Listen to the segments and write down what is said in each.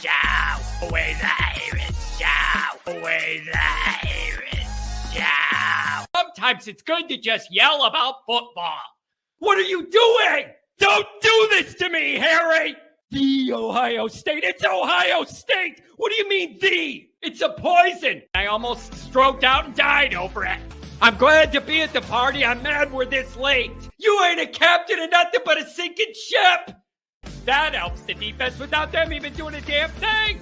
show. Always Irish show. Always Irish show. Sometimes it's good to just yell about football. What are you doing? Don't do this to me, Harry. The Ohio State. It's Ohio State. What do you mean the? It's a poison. I almost stroked out and died over it. I'm glad to be at the party. I'm mad we're this late. You ain't a captain of nothing but a sinking ship. That helps the defense without them even doing a damn thing.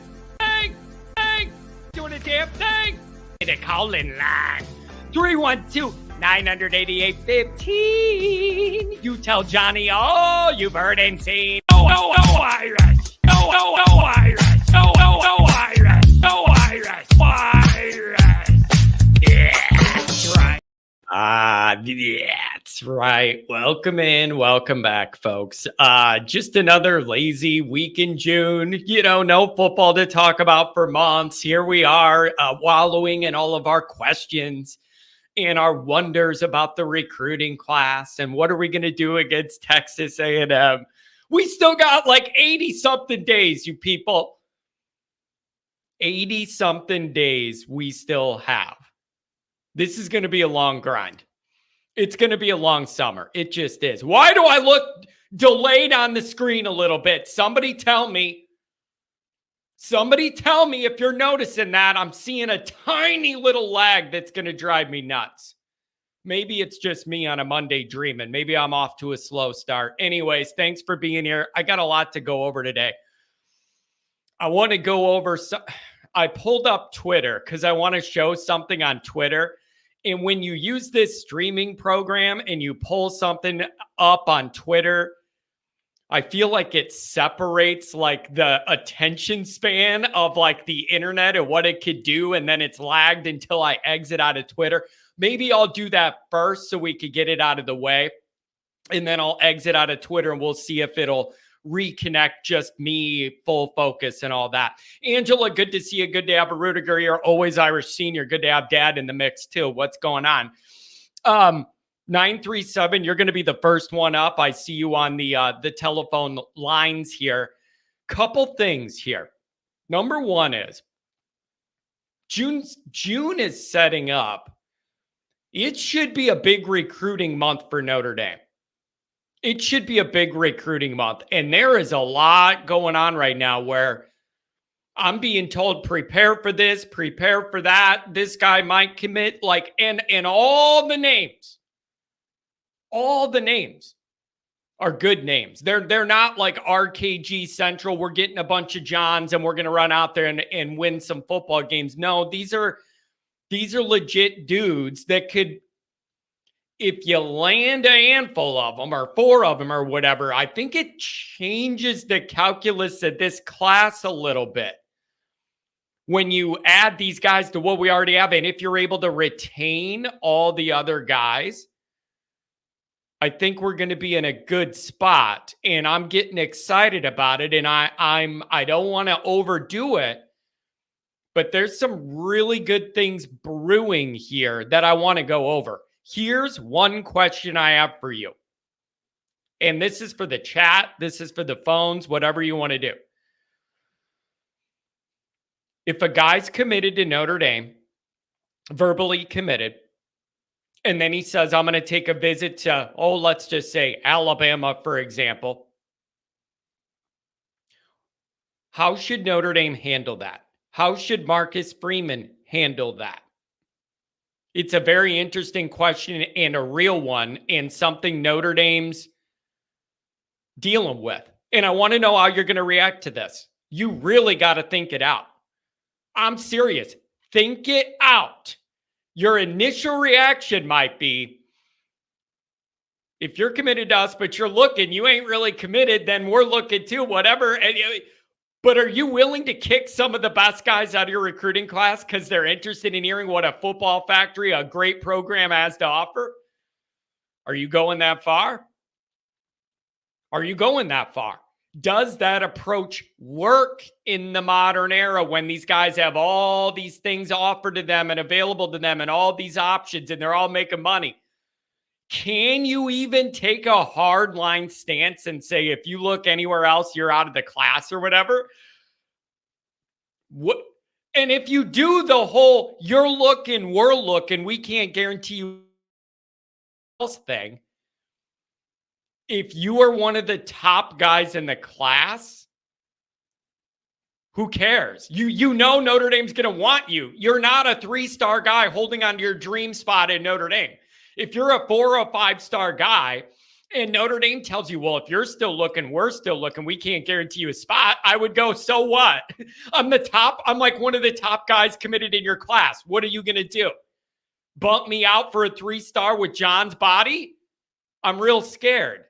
Doing a damn thing. The call-in line. 312-988-15. You tell Johnny all you've heard and seen. No Irish. No Irish. No Irish. No Irish. Yeah, that's right. That's right. Welcome in. Welcome back, folks. Just another lazy week in June. You know, no football to talk about for months. Here we are, wallowing in all of our questions and our wonders about the recruiting class and what are we going to do against Texas A&M. We still got like 80-something days, you people. 80-something days we still have. This is going to be a long grind. It's going to be a long summer. It just is. Why do I look delayed on the screen a little bit? Somebody tell me if you're noticing that. I'm seeing a tiny little lag that's going to drive me nuts. Maybe it's just me on a Monday dreaming. Maybe I'm off to a slow start. Anyways, thanks for being here. I got a lot to go over today. I want to go over I pulled up Twitter because I want to show something on Twitter. And when you use this streaming program and you pull something up on Twitter, I feel like it separates like the attention span of like the internet and what it could do. And then it's lagged until I exit out of Twitter. Maybe I'll do that first so we could get it out of the way. And then I'll exit out of Twitter and we'll see if it'll reconnect just me, full focus and all that. Angela, good to see you. Good to have a Rudiger here. Always Irish senior. Good to have Dad in the mix too. What's going on? 937, you're going to be the first one up. I see you on the telephone lines here. Couple things here. Number one is June is setting up. It should be a big recruiting month for Notre Dame. It should be a big recruiting month. And there is a lot going on right now where I'm being told, prepare for this, prepare for that. This guy might commit, like, and all the names are good names. They're not like RKG Central. We're getting a bunch of Johns and we're going to run out there and win some football games. No, these are legit dudes that could, if you land a handful of them or four of them or whatever, I think it changes the calculus of this class a little bit. When you add these guys to what we already have, and if you're able to retain all the other guys, I think we're going to be in a good spot. And I'm getting excited about it. And I don't want to overdo it, but there's some really good things brewing here that I want to go over. Here's one question I have for you. And this is for the chat. This is for the phones, whatever you want to do. If a guy's committed to Notre Dame, verbally committed, and then he says, I'm going to take a visit to, let's just say Alabama, for example. How should Notre Dame handle that? How should Marcus Freeman handle that? It's a very interesting question and a real one and something Notre Dame's dealing with. And I want to know how you're going to react to this. You really got to think it out. I'm serious. Think it out. Your initial reaction might be, if you're committed to us, but you're looking, you ain't really committed, then we're looking too, whatever. But are you willing to kick some of the best guys out of your recruiting class because they're interested in hearing what a football factory, a great program has to offer? Are you going that far? Are you going that far? Does that approach work in the modern era when these guys have all these things offered to them and available to them and all these options and they're all making money? Can you even take a hard line stance and say, if you look anywhere else, you're out of the class or whatever? What? And if you do the whole you're looking, we're looking, we can't guarantee you else thing, if you are one of the top guys in the class, who cares? You know Notre Dame's going to want you. You're not a 3-star guy holding on to your dream spot in Notre Dame. If you're a 4 or 5-star guy and Notre Dame tells you, well, if you're still looking, we're still looking, we can't guarantee you a spot, I would go, so what? I'm the top. I'm like one of the top guys committed in your class. What are you going to do? Bump me out for a 3-star with John's body? I'm real scared.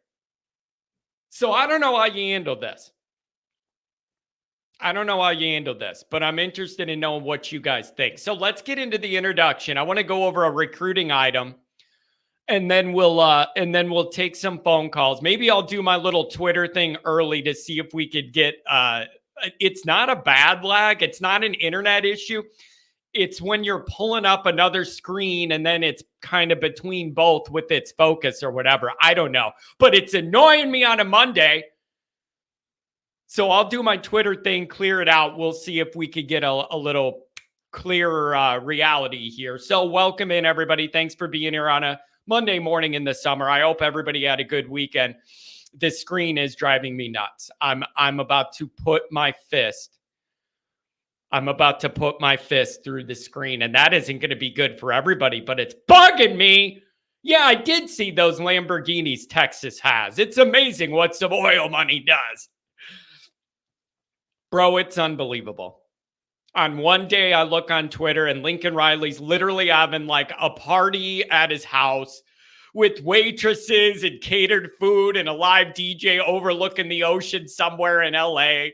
So I don't know how you handle this. But I'm interested in knowing what you guys think. So let's get into the introduction. I want to go over a recruiting item, and then we'll take some phone calls. Maybe I'll do my little Twitter thing early to see if we could get it's not a bad lag. It's not an internet issue. It's when you're pulling up another screen and then it's kind of between both with its focus or whatever. I don't know, but it's annoying me on a Monday. So I'll do my Twitter thing, clear it out. We'll see if we could get a little clearer reality here. So welcome in, everybody. Thanks for being here on a Monday morning in the summer. I hope everybody had a good weekend. This screen is driving me nuts. I'm about to put my fist through the screen, and that isn't going to be good for everybody, but it's bugging me. Yeah, I did see those Lamborghinis Texas has. It's amazing what some oil money does. Bro, it's unbelievable. On one day, I look on Twitter and Lincoln Riley's literally having like a party at his house with waitresses and catered food and a live DJ overlooking the ocean somewhere in LA.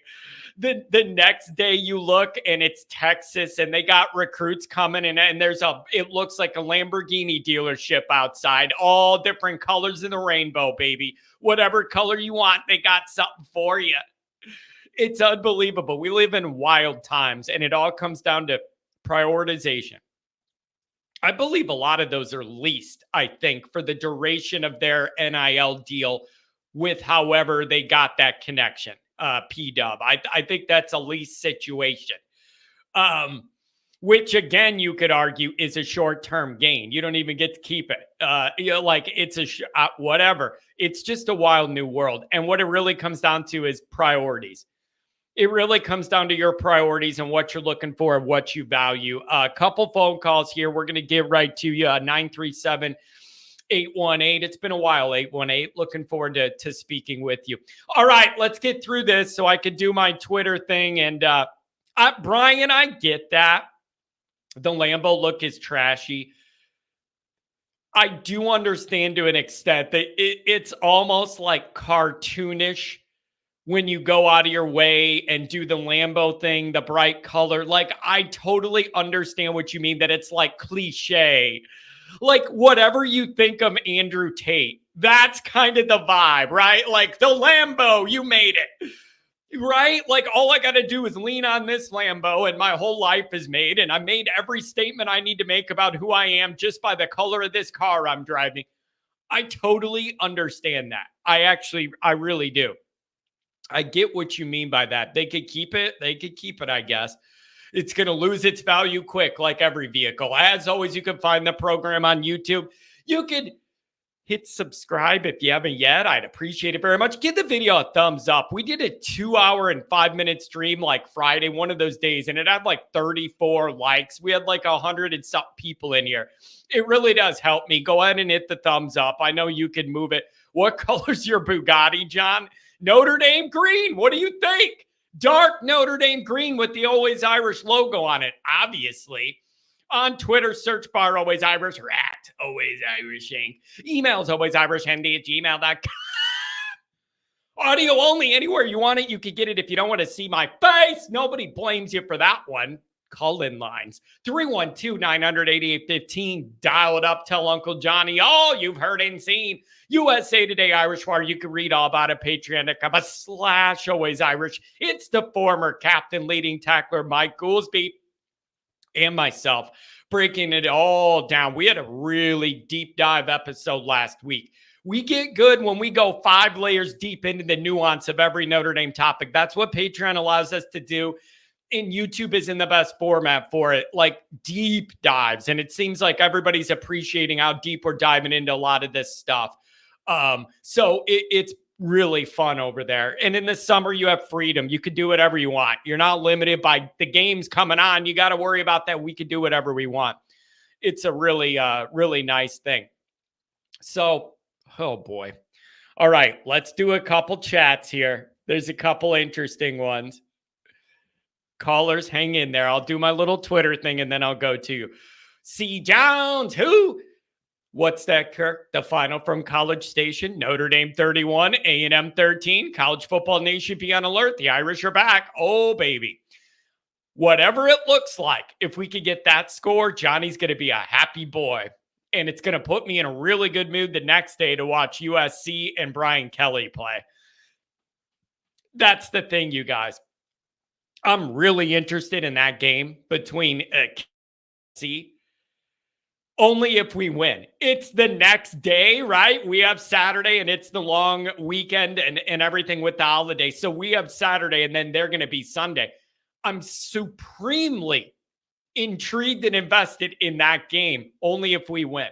The next day you look and it's Texas and they got recruits coming and it looks like a Lamborghini dealership outside, all different colors in the rainbow, baby. Whatever color you want, they got something for you. It's unbelievable. We live in wild times, and it all comes down to prioritization. I believe a lot of those are leased, I think, for the duration of their NIL deal with however they got that connection, P-Dub. I think that's a lease situation, which, again, you could argue is a short-term gain. You don't even get to keep it. It's whatever. It's just a wild new world, and what it really comes down to is priorities. It really comes down to your priorities and what you're looking for and what you value. A couple phone calls here. We're going to get right to you. 937-818. It's been a while, 818. Looking forward to speaking with you. All right, let's get through this so I can do my Twitter thing. And Brian, I get that. The Lambo look is trashy. I do understand to an extent that it's almost like cartoonish when you go out of your way and do the Lambo thing, the bright color. Like, I totally understand what you mean, that it's like cliche. Like, whatever you think of Andrew Tate, that's kind of the vibe, right? Like, the Lambo, you made it, right? Like, all I got to do is lean on this Lambo and my whole life is made. And I made every statement I need to make about who I am just by the color of this car I'm driving. I totally understand that. I really do. I get what you mean by that. They could keep it. I guess. It's going to lose its value quick, like every vehicle. As always, you can find the program on YouTube. You could hit subscribe if you haven't yet. I'd appreciate it very much. Give the video a thumbs up. We did a 2-hour and 5-minute stream like Friday, one of those days, and it had like 34 likes. We had like 100 and something people in here. It really does help me. Go ahead and hit the thumbs up. I know you can move it. What color's your Bugatti, John? Notre Dame green. What do you think? Dark Notre Dame green with the Always Irish logo on it, obviously. On Twitter, search bar Always Irish or at alwaysirishnd. Emails alwaysirishnd@gmail.com. Audio only. Anywhere you want it, you can get it. If you don't want to see my face, nobody blames you for that one. Call-in lines. 312-900-8815. Dial it up. Tell Uncle Johnny all you've heard and seen. USA Today Irish Wire. You can read all about it. Patreon.com/alwaysirish. It's the former captain, leading tackler Mike Goolsby and myself breaking it all down. We had a really deep dive episode last week. We get good when we go 5 layers deep into the nuance of every Notre Dame topic. That's what Patreon allows us to do. and YouTube isn't the best format for it, like deep dives. And it seems like everybody's appreciating how deep we're diving into a lot of this stuff. So it's really fun over there. And in the summer, you have freedom. You could do whatever you want. You're not limited by the games coming on. You got to worry about that. We could do whatever we want. It's a really, really nice thing. So, oh boy. All right, let's do a couple chats here. There's a couple interesting ones. Callers, hang in there. I'll do my little Twitter thing and then I'll go to you. C. Jones, who? What's that, Kirk? The final from College Station. Notre Dame 31, A&M 13. College Football Nation, be on alert. The Irish are back. Oh, baby. Whatever it looks like, if we could get that score, Johnny's going to be a happy boy. And it's going to put me in a really good mood the next day to watch USC and Brian Kelly play. That's the thing, you guys. I'm really interested in that game between KC. Only if we win. It's the next day, right? We have Saturday and it's the long weekend and everything with the holiday. So we have Saturday and then they're going to be Sunday. I'm supremely intrigued and invested in that game only if we win.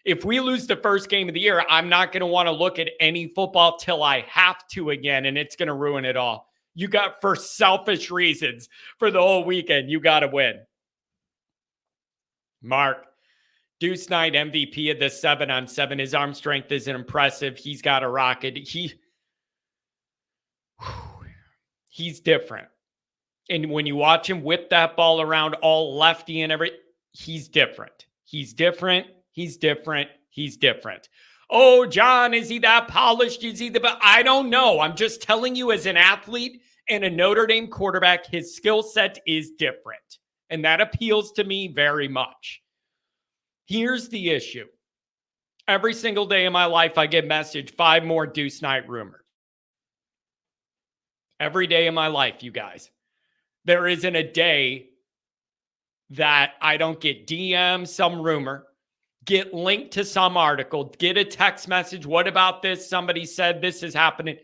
If we lose the first game of the year, I'm not going to want to look at any football till I have to again, and it's going to ruin it all. You got, for selfish reasons, for the whole weekend, you got to win. Mark, Deuce Knight, MVP of the 7-on-7. His arm strength isn't impressive. He's got a rocket. He's different. And when you watch him whip that ball around all lefty and he's different. He's different. He's different. He's different. Oh, John, is he that polished? Is he the... I don't know. I'm just telling you, as an athlete and a Notre Dame quarterback, his skill set is different. And that appeals to me very much. Here's the issue. Every single day in my life, I get messaged 5 more Deuce Knight rumors. Every day in my life, you guys. There isn't a day that I don't get DMs, some rumor, get linked to some article, get a text message. What about this? Somebody said this is happening.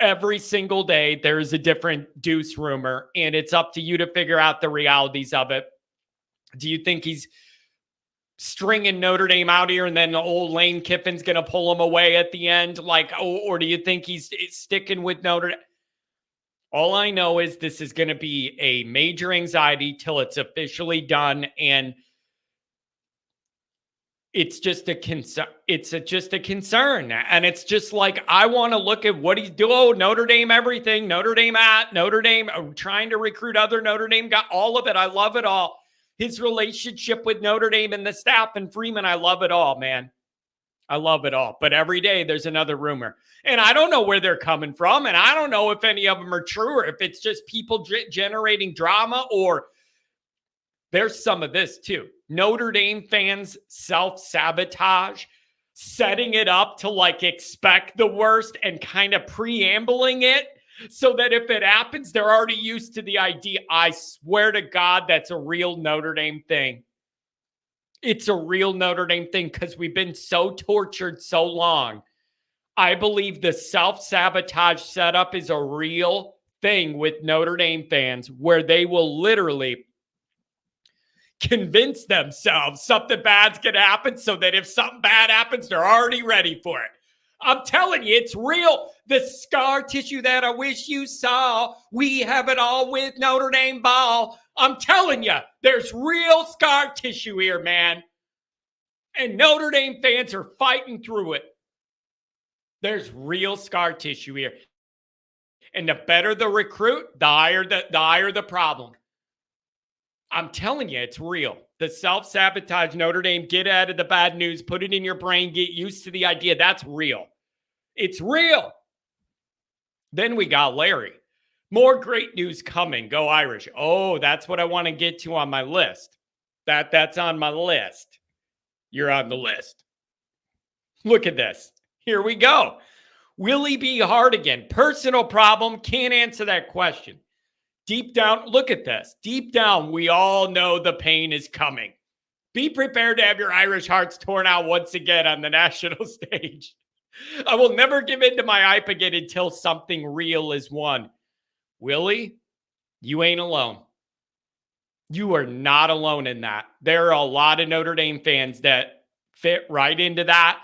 Every single day, there is a different Deuce rumor, and it's up to you to figure out the realities of it. Do you think he's stringing Notre Dame out here and then old Lane Kiffin's going to pull him away at the end? Or do you think he's sticking with Notre Dame? All I know is this is going to be a major anxiety till it's officially done, and it's just a concern. It's just a concern, and it's just like I want to look at what he's doing. Oh, Notre Dame, everything. Notre Dame trying to recruit other Notre Dame guys. All of it. I love it all. His relationship with Notre Dame and the staff and Freeman. I love it all, man. I love it all. But every day there's another rumor. And I don't know where they're coming from. And I don't know if any of them are true or if it's just people generating drama, or there's some of this too. Notre Dame fans self-sabotage, setting it up to expect the worst and kind of preambling it so that if it happens, they're already used to the idea. I swear to God, that's a real Notre Dame thing. It's a real Notre Dame thing because we've been so tortured so long. I believe the self-sabotage setup is a real thing with Notre Dame fans where they will literally convince themselves something bad's going to happen so that if something bad happens, they're already ready for it. I'm telling you, it's real. The scar tissue that I wish you saw. We have it all with Notre Dame ball. I'm telling you, there's real scar tissue here, man. And Notre Dame fans are fighting through it. There's real scar tissue here. And the better the recruit, the higher the problem. I'm telling you, it's real. The self-sabotage, Notre Dame, get out of the bad news, put it in your brain, get used to the idea. That's real. It's real. Then we got Larry. More great news coming. Go Irish. Oh, that's what I want to get to on my list. That's on my list. You're on the list. Look at this. Here we go. Will he be hard again? Personal problem. Can't answer that question. Deep down, look at this. Deep down, we all know the pain is coming. Be prepared to have your Irish hearts torn out once again on the national stage. I will never give in to my hype again until something real is won. Will he? You ain't alone. You are not alone in that. There are a lot of Notre Dame fans that fit right into that.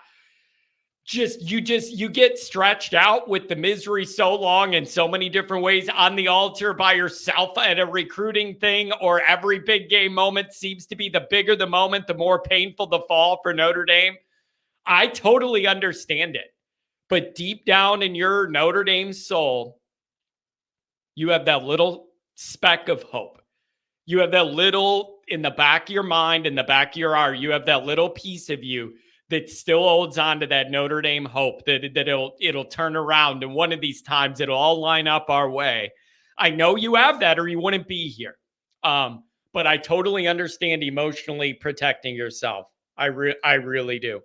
You get stretched out with the misery so long in so many different ways on the altar by yourself at a recruiting thing, or every big game moment seems to be the bigger the moment, the more painful the fall for Notre Dame. I totally understand it. But deep down in your Notre Dame soul, you have that little speck of hope. You have that little, in the back of your mind, in the back of your heart, you have that little piece of you that still holds on to that Notre Dame hope that it'll turn around, and one of these times it'll all line up our way. I know you have that, or you wouldn't be here. But I totally understand emotionally protecting yourself. I really do.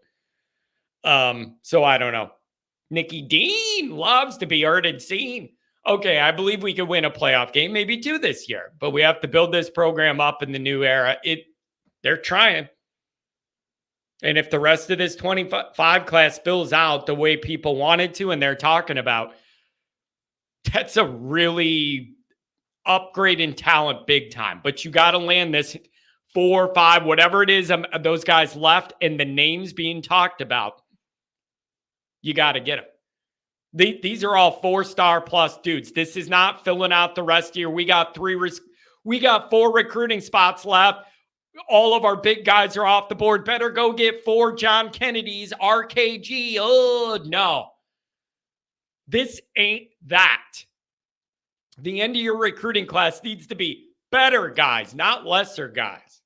So I don't know. Nikki Dean loves to be heard and seen. Okay, I believe we could win a playoff game, maybe 2 this year, but we have to build this program up in the new era. They're trying. And if the rest of this 25 class fills out the way people wanted to and they're talking about, that's a really upgrade in talent big time. But you got to land this 4 or 5, whatever it is, those guys left and the names being talked about. You got to get them. These are all 4-star plus dudes. This is not filling out the rest of the year. We got 4 recruiting spots left. All of our big guys are off the board. Better go get 4 John Kennedys, RKG. Oh, no. This ain't that. The end of your recruiting class needs to be better guys, not lesser guys.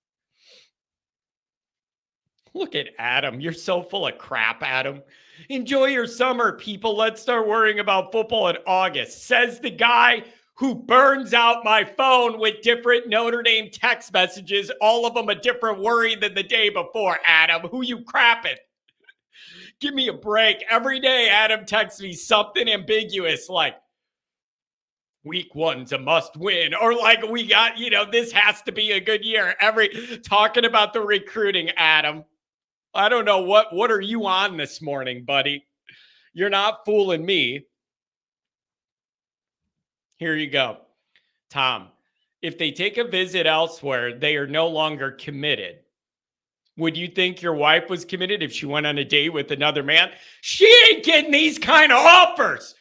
Look at Adam. You're so full of crap, Adam. Enjoy your summer, people. Let's start worrying about football in August, says the guy who burns out my phone with different Notre Dame text messages, all of them a different worry than the day before. Adam, who you crapping? Give me a break. Every day, Adam texts me something ambiguous like, week 1's a must win, or like, we got, this has to be a good year. Talking about the recruiting, Adam. I don't know what are you on this morning, buddy? You're not fooling me. Here you go. Tom, if they take a visit elsewhere, they are no longer committed. Would you think your wife was committed if she went on a date with another man? She ain't getting these kind of offers.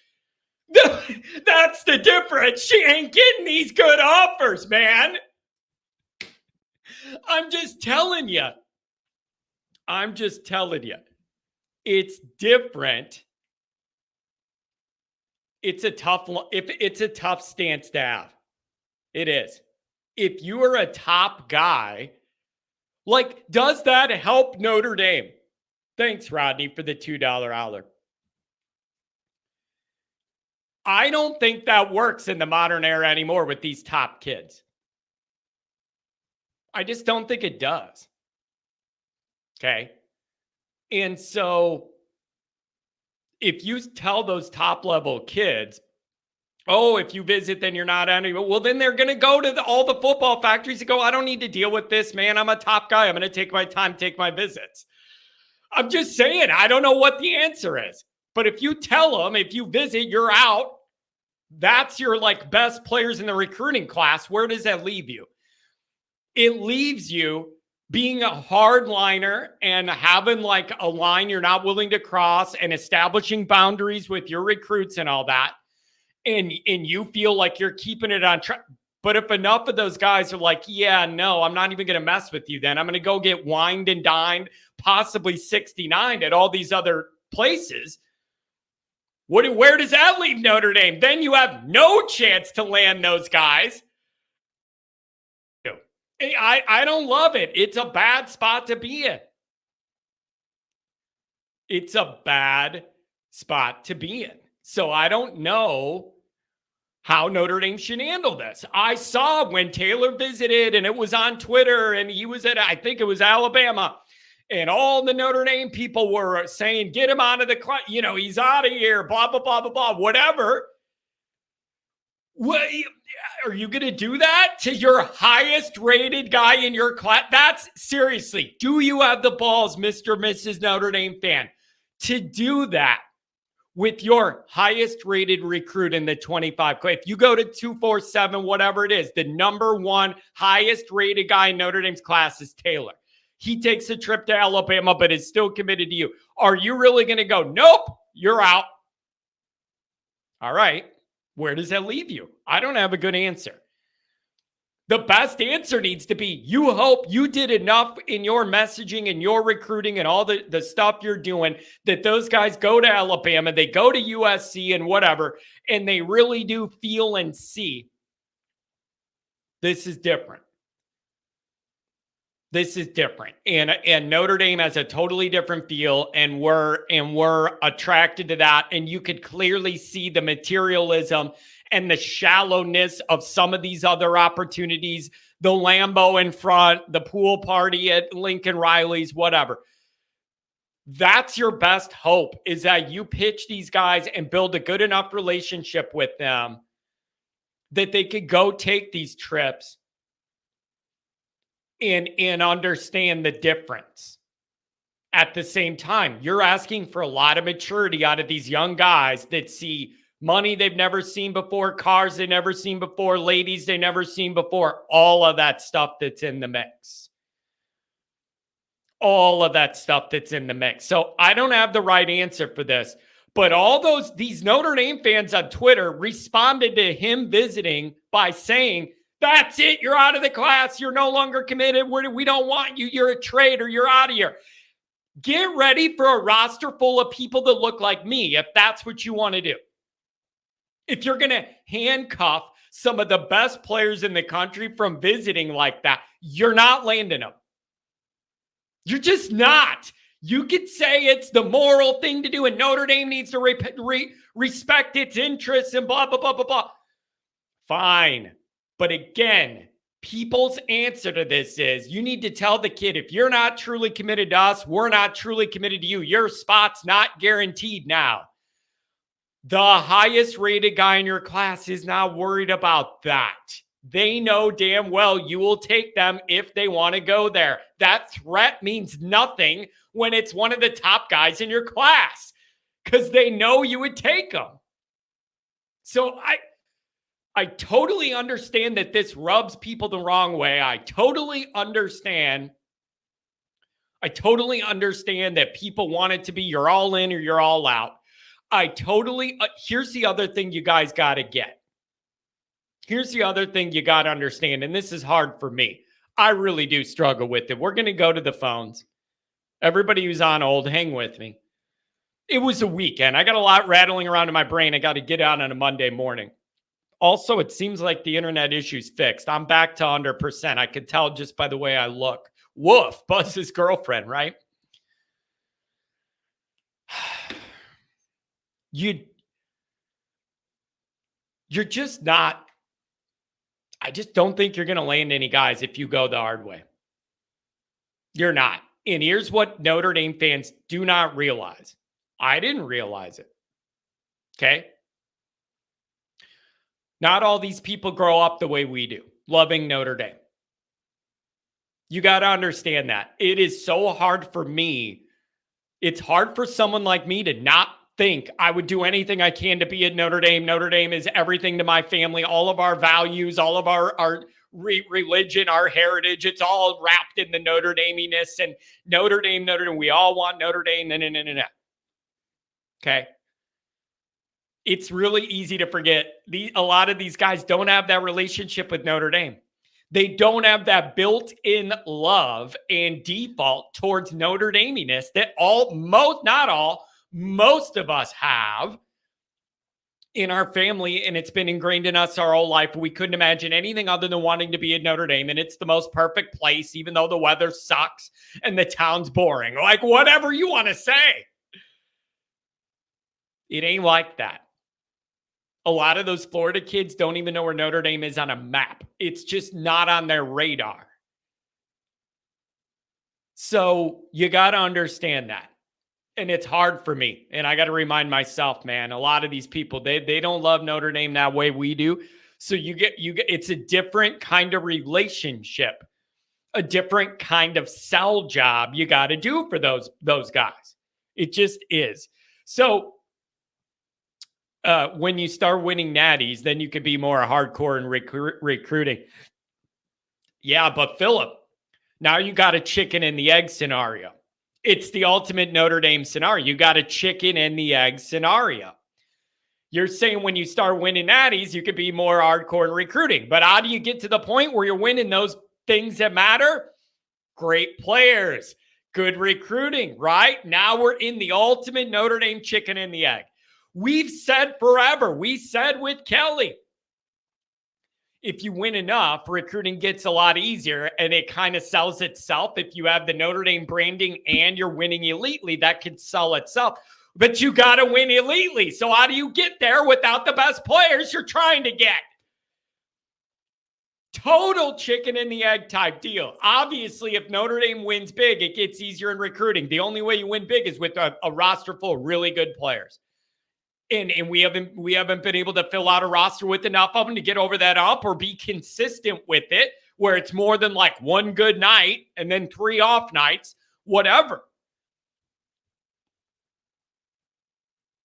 That's the difference. She ain't getting these good offers, man. I'm just telling you. It's different. It's a tough stance to have. It is. If you are a top guy, like, does that help Notre Dame? Thanks, Rodney, for the $2 hour. I don't think that works in the modern era anymore with these top kids. I just don't think it does. Okay. And so if you tell those top level kids, oh, if you visit, then you're not anymore. Well, then they're going to go to all the football factories and go, I don't need to deal with this, man. I'm a top guy. I'm going to take my time, take my visits. I'm just saying, I don't know what the answer is. But if you tell them, if you visit, you're out. That's your best players in the recruiting class. Where does that leave you? It leaves you being a hardliner and having a line you're not willing to cross and establishing boundaries with your recruits and all that. And you feel like you're keeping it on track. But if enough of those guys are like, yeah, no, I'm not even going to mess with you then. I'm going to go get wined and dined, possibly 69 at all these other places. Where does that leave Notre Dame? Then you have no chance to land those guys. I don't love it. It's a bad spot to be in. It's a bad spot to be in. So I don't know how Notre Dame should handle this. I saw when Taylor visited and it was on Twitter and he was at, I think it was Alabama, and all the Notre Dame people were saying, get him out of the class. He's out of here, blah, blah, blah, blah, blah, whatever. What, are you going to do that to your highest rated guy in your class? That's seriously, do you have the balls, Mr. or Mrs. Notre Dame fan, to do that with your highest rated recruit in the 25. If you go to 247, whatever it is, the number one highest rated guy in Notre Dame's class is Taylor. He takes a trip to Alabama, but is still committed to you. Are you really going to go, nope, you're out? All right. Where does that leave you? I don't have a good answer. The best answer needs to be, you hope you did enough in your messaging and your recruiting and all the stuff you're doing that those guys go to Alabama, they go to USC and whatever, and they really do feel and see this is different. This is different. And Notre Dame has a totally different feel, and we're attracted to that. And you could clearly see the materialism and the shallowness of some of these other opportunities, the Lambo in front, the pool party at Lincoln Riley's, whatever. That's your best hope, is that you pitch these guys and build a good enough relationship with them that they could go take these trips and understand the difference. At the same time, you're asking for a lot of maturity out of these young guys that see money they've never seen before, cars they've never seen before, ladies they've never seen before, all of that stuff that's in the mix. All of that stuff that's in the mix. So I don't have the right answer for this, but these Notre Dame fans on Twitter responded to him visiting by saying, that's it, you're out of the class, you're no longer committed, we don't want you, you're a traitor, you're out of here. Get ready for a roster full of people that look like me, if that's what you want to do. If you're going to handcuff some of the best players in the country from visiting like that, you're not landing them. You're just not. You could say it's the moral thing to do and Notre Dame needs to respect its interests and blah, blah, blah, blah, blah. Fine. But again, people's answer to this is you need to tell the kid, if you're not truly committed to us, we're not truly committed to you. Your spot's not guaranteed now. The highest rated guy in your class is not worried about that. They know damn well you will take them if they want to go there. That threat means nothing when it's one of the top guys in your class because they know you would take them. So I totally understand that this rubs people the wrong way. I totally understand that people want it to be you're all in or you're all out. Here's the other thing you guys got to get. Here's the other thing you got to understand, and this is hard for me. I really do struggle with it. We're going to go to the phones. Everybody who's on hold, hang with me. It was a weekend. I got a lot rattling around in my brain. I got to get out on a Monday morning. Also, it seems like the internet issue's fixed. I'm back to 100%. I could tell just by the way I look. Woof, Buzz's girlfriend, right? You're just not. I just don't think you're going to land any guys if you go the hard way. You're not. And here's what Notre Dame fans do not realize. I didn't realize it. Okay? Not all these people grow up the way we do, loving Notre Dame. You got to understand that. It is so hard for me. It's hard for someone like me to not think I would do anything I can to be at Notre Dame. Notre Dame is everything to my family, all of our values, all of our religion, our heritage. It's all wrapped in the Notre Dame-iness and Notre Dame. We all want Notre Dame. No. Okay. It's really easy to forget. A lot of these guys don't have that relationship with Notre Dame. They don't have that built-in love and default towards Notre Dame-iness that most of us have in our family, and it's been ingrained in us our whole life. We couldn't imagine anything other than wanting to be at Notre Dame, and it's the most perfect place, even though the weather sucks and the town's boring. Like, whatever you want to say. It ain't like that. A lot of those Florida kids don't even know where Notre Dame is on a map. It's just not on their radar. So you got to understand that. And it's hard for me. And I got to remind myself, man, a lot of these people, they don't love Notre Dame that way we do. So you get it's a different kind of relationship, a different kind of sell job you got to do for those guys. It just is. So when you start winning natties, then you could be more hardcore in recruiting. Yeah, but Philip, now you got a chicken and the egg scenario. It's the ultimate Notre Dame scenario. You got a chicken and the egg scenario. You're saying when you start winning natties, you could be more hardcore in recruiting. But how do you get to the point where you're winning those things that matter? Great players, good recruiting, right? Now we're in the ultimate Notre Dame chicken and the egg. We've said forever. We said with Kelly, if you win enough, recruiting gets a lot easier and it kind of sells itself. If you have the Notre Dame branding and you're winning elitely, that could sell itself. But you got to win elitely. So how do you get there without the best players you're trying to get? Total chicken and the egg type deal. Obviously, if Notre Dame wins big, it gets easier in recruiting. The only way you win big is with a roster full of really good players. And we haven't been able to fill out a roster with enough of them to get over that hump or be consistent with it, where it's more than like one good night and then 3 off nights, whatever.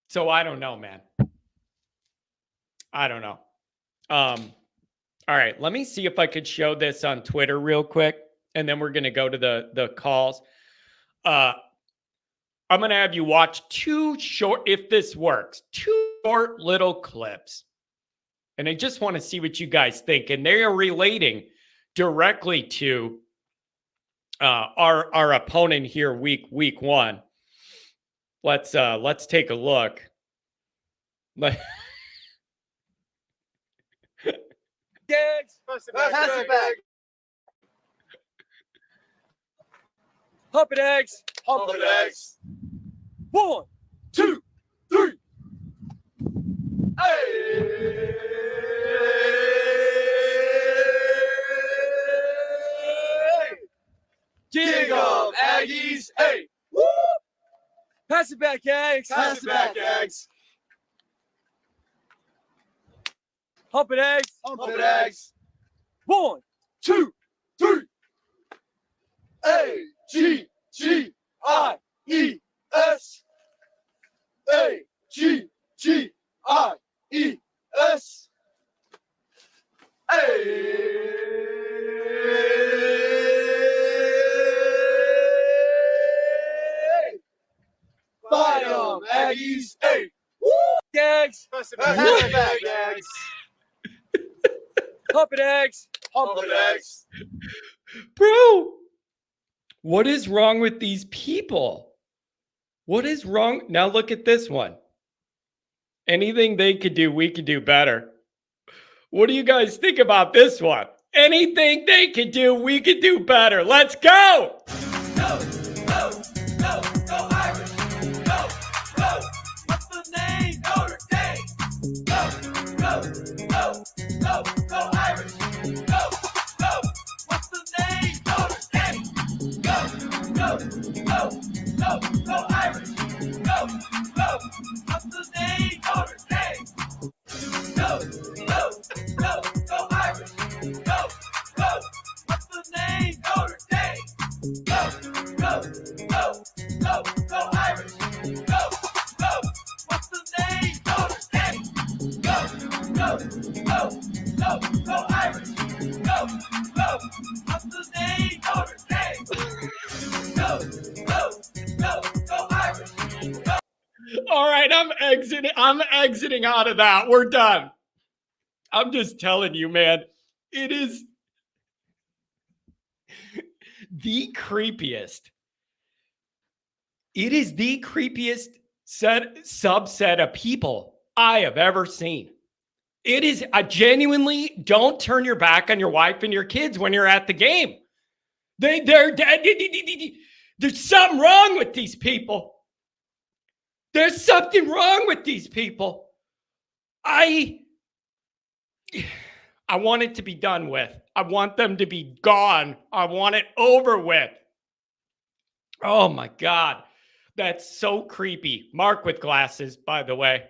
So I don't know, man. I don't know. All right, let me see if I could show this on Twitter real quick, and then we're going to go to the calls. I'm going to have you watch 2 short, if this works, 2 short little clips. And I just want to see what you guys think. And they are relating directly to our opponent here week 1. Let's take a look. Pass it back. Hump it, eggs. Hump it, eggs. 1, 2, 3. Hey! Dig 'em, Aggies. Hey! Woo! Pass it back, eggs. Pass it back, eggs. Hump it, eggs. Hump it, eggs. 1, 2, 3. A-G-G-I-E-S. A-G-G-I-E-S. Hey. Fight 'em, Aggies. Hey. Woo! Eggs. Pass it back, eggs. Hump it, eggs. Hump it, eggs. Bro, what is wrong with these people? What is wrong? Now look at this one. Anything they could do, we could do better. What do you guys think about this one? Anything they could do, we could do better. Let's go. Go, go, go, go Irish. Go, go. What's the name? Notre Dame. Go, go, go, go, go Irish. Go, go. What's the name? Notre Dame. Go, go, go, go, go Irish. Go, go. What's the name? Notre Dame. Go, go, go, go Irish. Go, go. What's the name? Notre Dame. Go, go, go, go, go Irish. Go, go. What's the name? Notre Dame. Go, go, go, go, go Irish. Go, go. What's the name? Notre Dame. Go, go, go, go Irish. Go. All right, I'm exiting out of that. We're done. I'm just telling you, man. It is the creepiest. It is the creepiest subset of people I have ever seen. It is genuinely, don't turn your back on your wife and your kids when you're at the game. There's something wrong with these people. There's something wrong with these people. I want it to be done with. I want them to be gone. I want it over with. Oh my God. That's so creepy. Mark with glasses, by the way.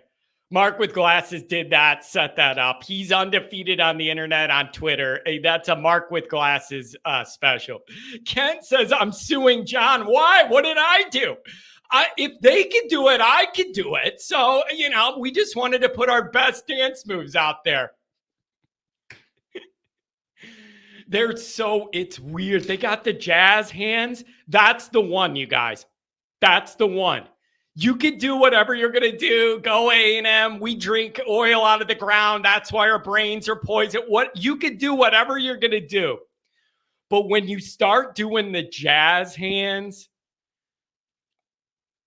Mark with glasses did that, set that up. He's undefeated on the internet, on Twitter. Hey, that's a Mark with glasses special. Kent says, I'm suing John. Why? What did I do? If they could do it, I could do it. So, we just wanted to put our best dance moves out there. It's weird. They got the jazz hands. That's the one, you guys. That's the one. You could do whatever you're going to do. Go A&M. We drink oil out of the ground. That's why our brains are poisoned. You could do whatever you're going to do. But when you start doing the jazz hands,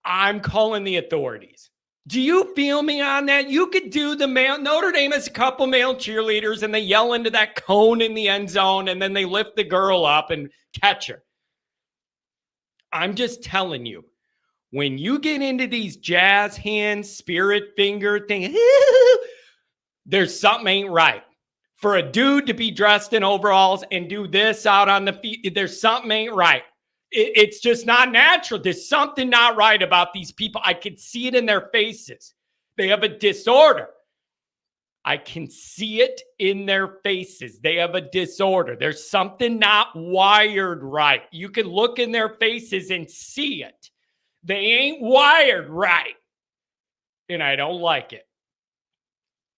I'm calling the authorities. Do you feel me on that? You could do the male. Notre Dame has a couple male cheerleaders and they yell into that cone in the end zone and then they lift the girl up and catch her. I'm just telling you, when you get into these jazz hands, spirit finger thing, there's something ain't right. For a dude to be dressed in overalls and do this out on the feet, there's something ain't right. It's just not natural. There's something not right about these people. I can see it in their faces. They have a disorder. I can see it in their faces. They have a disorder. There's something not wired right. You can look in their faces and see it. They ain't wired right. And I don't like it.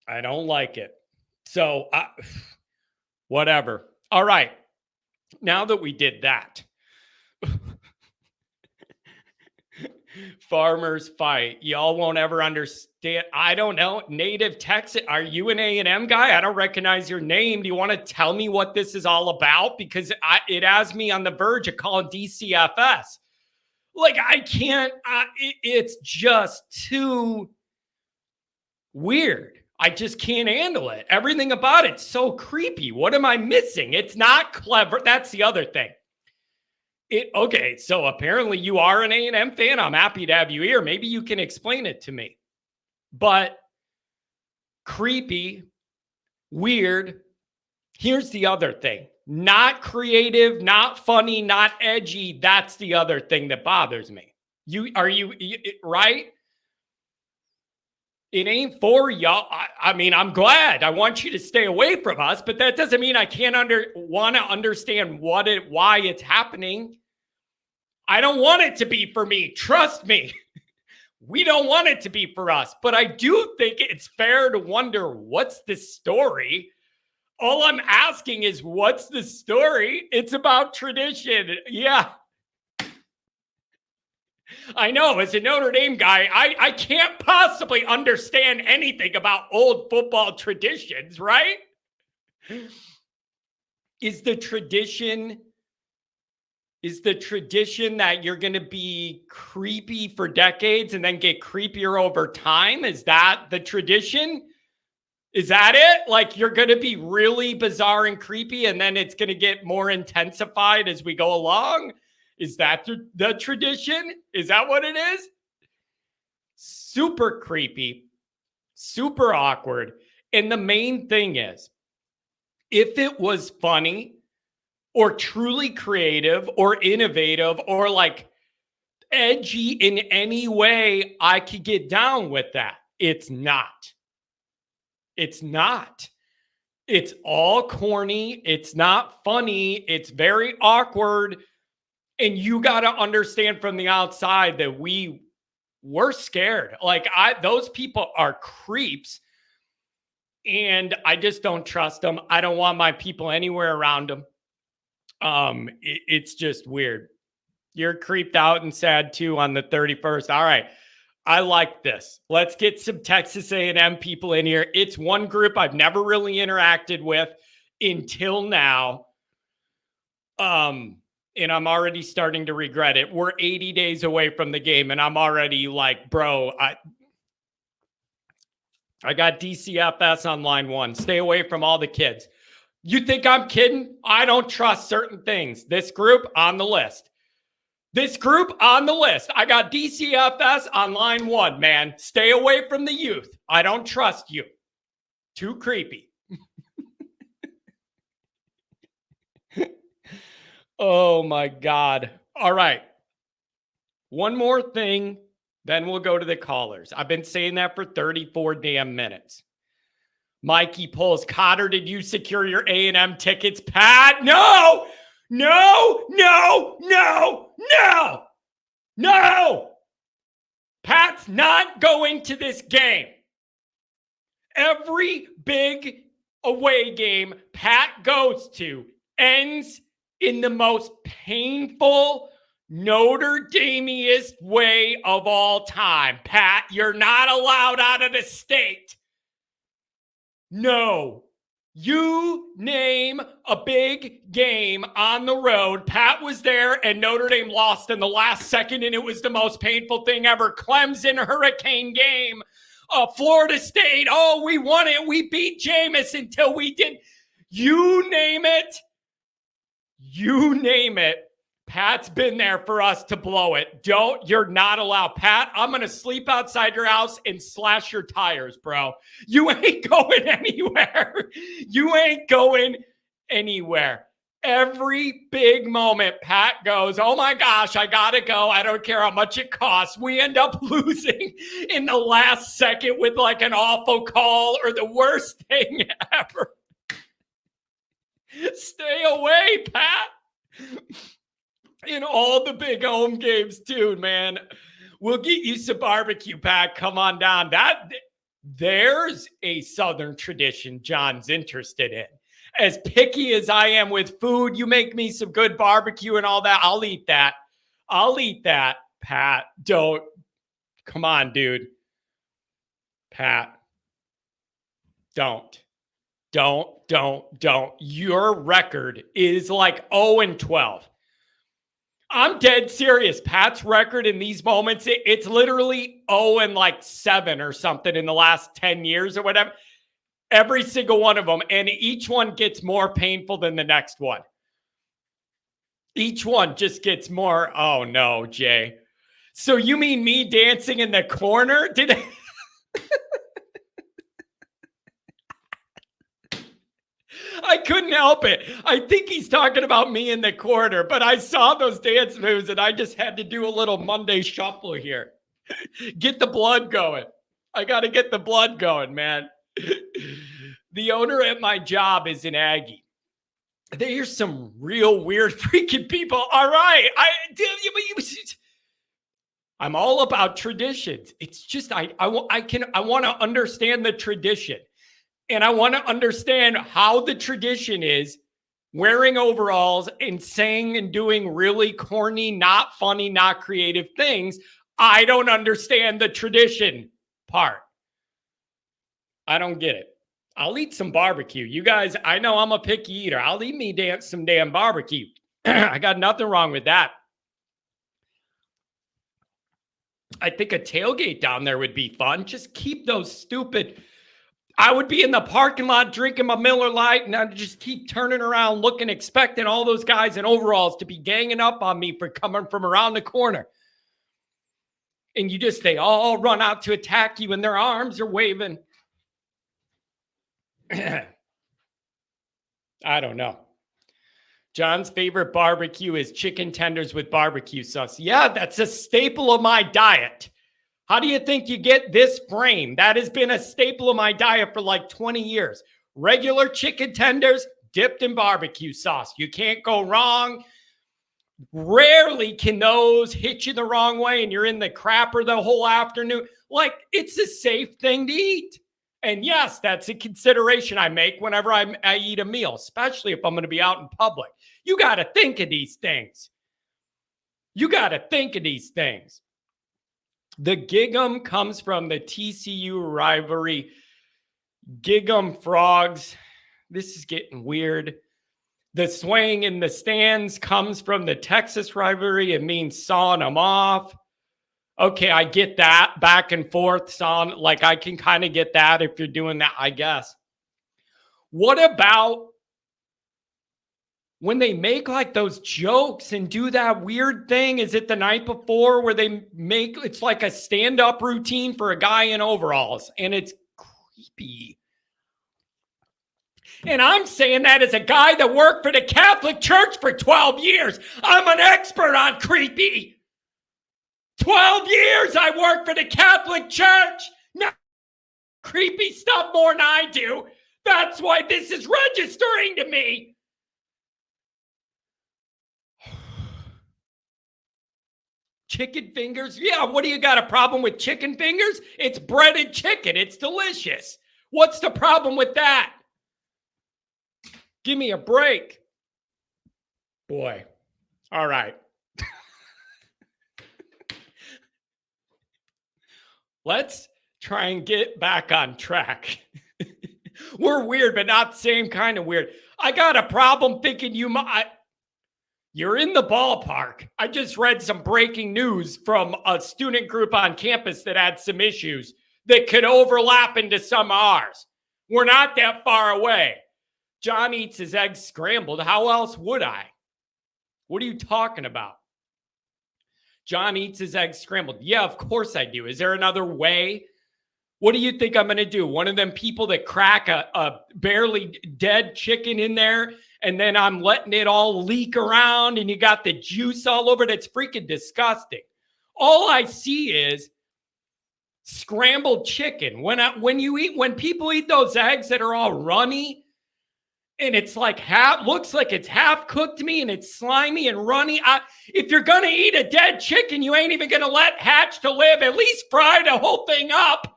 I don't like it. So, whatever. All right. Now that we did that, farmers fight. Y'all won't ever understand. I don't know. Native Texas. Are you an A&M guy? I don't recognize your name. Do you want to tell me what this is all about? Because it has me on the verge of calling DCFS. Like, I can't. It's just too weird. I just can't handle it. Everything about it's so creepy. What am I missing? It's not clever. That's the other thing. Okay, so apparently you are an A&M fan. I'm happy to have you here. Maybe you can explain it to me. But creepy, weird. Here's the other thing. Not creative, not funny, not edgy. That's the other thing that bothers me. Right? It ain't for y'all. I mean, I'm glad. I want you to stay away from us, but that doesn't mean I can't want to understand why it's happening. I don't want it to be for me. Trust me. We don't want it to be for us, but I do think it's fair to wonder, what's the story? All I'm asking is, what's the story? It's about tradition. Yeah. I know, as a Notre Dame guy, I can't possibly understand anything about old football traditions, right? Is the tradition that you're going to be creepy for decades and then get creepier over time? Is that the tradition? Is that it? Like, you're going to be really bizarre and creepy and then it's going to get more intensified as we go along? Is that the tradition? Is that what it is? Super creepy, super awkward. And the main thing is, if it was funny or truly creative or innovative or like edgy in any way, I could get down with that. It's not. It's not. It's all corny. It's not funny. It's very awkward. And you got to understand from the outside that we're scared. Like, those people are creeps. And I just don't trust them. I don't want my people anywhere around them. It's just weird. You're creeped out and sad too on the 31st. All right. I like this. Let's get some Texas A&M people in here. It's one group I've never really interacted with until now. And I'm already starting to regret it. We're 80 days away from the game, and I'm already like, bro, I got DCFS on line 1. Stay away from all the kids. You think I'm kidding? I don't trust certain things. This group on the list. This group on the list. I got DCFS on line 1, man. Stay away from the youth. I don't trust you. Too creepy. Oh my God. All right. One more thing, then we'll go to the callers. I've been saying that for 34 damn minutes. Mikey pulls, Cotter, did you secure your A&M tickets, Pat? No! No! No! No! No! No! Pat's not going to this game. Every big away game Pat goes to ends in the most painful, Notre Dame-iest way of all time. Pat, you're not allowed out of the state. No. You name a big game on the road. Pat was there and Notre Dame lost in the last second, and it was the most painful thing ever. Clemson Hurricane game. Florida State. Oh, we won it. We beat Jameis until we did. You name it. You name it. Pat's been there for us to blow it. You're not allowed. Pat, I'm going to sleep outside your house and slash your tires, bro. You ain't going anywhere. You ain't going anywhere. Every big moment, Pat goes, oh my gosh, I got to go. I don't care how much it costs. We end up losing in the last second with like an awful call or the worst thing ever. Stay away, Pat. In all the big home games too, man. We'll get you some barbecue, Pat. Come on down. There's a Southern tradition John's interested in. As picky as I am with food, you make me some good barbecue and all that. I'll eat that. I'll eat that, Pat. Come on, dude. Pat. Don't. Your record is like 0-12. I'm dead serious. Pat's record in these moments, it's literally 0-7 or something in the last 10 years or whatever. Every single one of them. And each one gets more painful than the next one. Each one just gets more. Oh, no, Jay. So you mean me dancing in the corner? I couldn't help it. I think he's talking about me in the corner, but I saw those dance moves and I just had to do a little Monday shuffle here. Get the blood going. I got to get the blood going, man. The owner at my job is an Aggie. There's some real weird freaking people. All right. I'm all about traditions. It's just, I want to understand the tradition. And I want to understand how the tradition is wearing overalls and saying and doing really corny, not funny, not creative things. I don't understand the tradition part. I don't get it. I'll eat some barbecue. You guys, I know I'm a picky eater. I'll eat me some damn barbecue. I got nothing wrong with that. I think a tailgate down there would be fun. Just keep those stupid... I would be in the parking lot drinking my Miller Lite, and I'd just keep turning around, looking, expecting all those guys in overalls to be ganging up on me for coming from around the corner. And they all run out to attack you, and their arms are waving. I don't know. John's favorite barbecue is chicken tenders with barbecue sauce. Yeah, that's a staple of my diet. How do you think you get this frame? That has been a staple of my diet for like 20 years. Regular chicken tenders dipped in barbecue sauce. You can't go wrong. Rarely can those hit you the wrong way and you're in the crapper the whole afternoon. Like, it's a safe thing to eat. And yes, that's a consideration I make whenever I eat a meal, especially if I'm going to be out in public. You got to think of these things. The Gig'em comes from the TCU rivalry. Gig'em frogs. This is getting weird. The swaying in the stands comes from the Texas rivalry. It means sawing them off. Okay, I get that. Back and forth, sawing. Like, I can kind of get that if you're doing that, I guess. What about when they make like those jokes and do that weird thing? Is it the night before where it's like a stand-up routine for a guy in overalls, and it's creepy. And I'm saying that as a guy that worked for the Catholic Church for 12 years. I'm an expert on creepy. 12 years I worked for the Catholic Church. Now, creepy stuff more than I do. That's why this is registering to me. Chicken fingers? Yeah, what do you got a problem with chicken fingers? It's breaded chicken. It's delicious. What's the problem with that? Give me a break. Boy. All right. Let's try and get back on track. We're weird, but not the same kind of weird. I got a problem thinking you're in the ballpark. I just read some breaking news from a student group on campus that had some issues that could overlap into some of ours. We're not that far away. John eats his eggs scrambled. How else would I? What are you talking about? John eats his eggs scrambled. Yeah, of course I do. Is there another way? What do you think I'm going to do? One of them people that crack a barely dead chicken in there, and then I'm letting it all leak around, and you got the juice all over it. It's freaking disgusting. All I see is scrambled chicken. When people eat those eggs that are all runny, and it's like looks like it's half cooked to me, and it's slimy and runny. If you're going to eat a dead chicken, you ain't even going to let hatch to live. At least fry the whole thing up.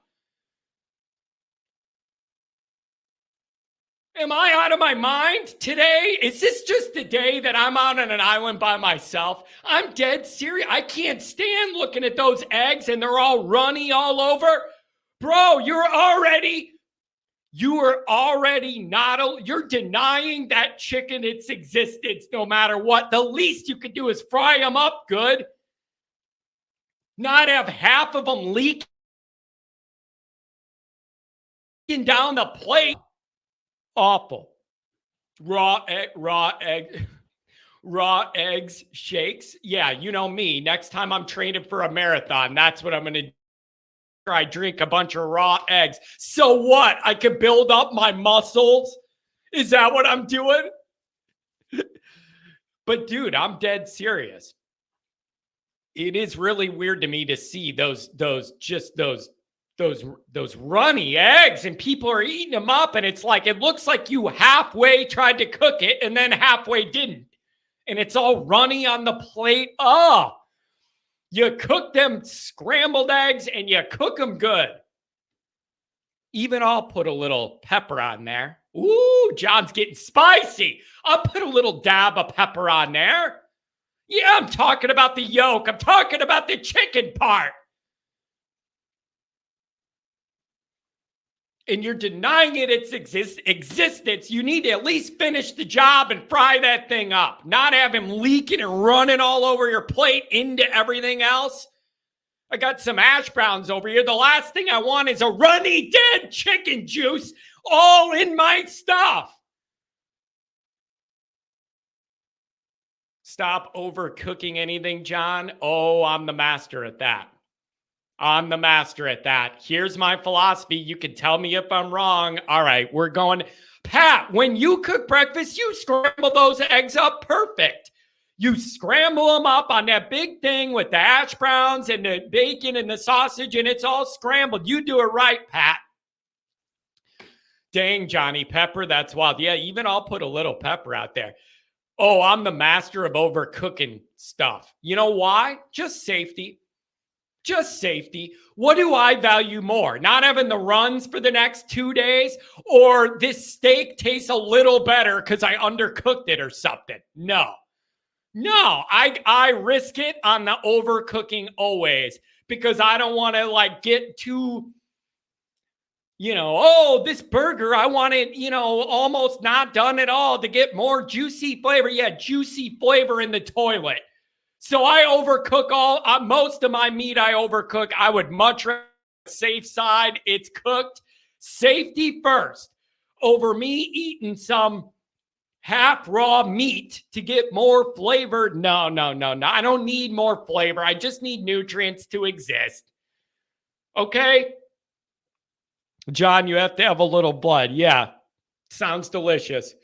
Am I out of my mind today? Is this just the day that I'm out on an island by myself? I'm dead serious. I can't stand looking at those eggs and they're all runny all over. Bro, you're denying that chicken its existence no matter what. The least you could do is fry them up good. Not have half of them leaking down the plate. Awful. Raw eggs shakes. Yeah, you know me. Next time I'm training for a marathon, that's what I'm going to do. I drink a bunch of raw eggs. So what? I can build up my muscles? Is that what I'm doing? But dude, I'm dead serious. It is really weird to me to see those runny eggs and people are eating them up, and it's like it looks like you halfway tried to cook it and then halfway didn't, and it's all runny on the plate. Oh, you cook them scrambled eggs and you cook them good. Even I'll put a little pepper on there. Ooh, John's getting spicy. I'll put a little dab of pepper on there. Yeah, I'm talking about the yolk. I'm talking about the chicken part. And you're denying it its existence. You need to at least finish the job and fry that thing up. Not have him leaking and running all over your plate into everything else. I got some hash browns over here. The last thing I want is a runny dead chicken juice all in my stuff. Stop overcooking anything, John. Oh, I'm the master at that. I'm the master at that. Here's my philosophy. You can tell me if I'm wrong. All right, we're going. Pat, when you cook breakfast, you scramble those eggs up perfect. You scramble them up on that big thing with the hash browns and the bacon and the sausage, and it's all scrambled. You do it right, Pat. Dang, Johnny Pepper, that's wild. Yeah, even I'll put a little pepper out there. Oh, I'm the master of overcooking stuff. You know why? Just safety. Just safety. What do I value more? Not having the runs for the next 2 days, or this steak tastes a little better because I undercooked it or something? No, I risk it on the overcooking always, because I don't want to get too, oh, this burger, I want it, almost not done at all to get more juicy flavor. Yeah, juicy flavor in the toilet. So I overcook most of my meat. I overcook. I would much rather safe side. It's cooked. Safety first over me eating some half raw meat to get more flavor. No. I don't need more flavor. I just need nutrients to exist. Okay? John, you have to have a little blood. Yeah. Sounds delicious.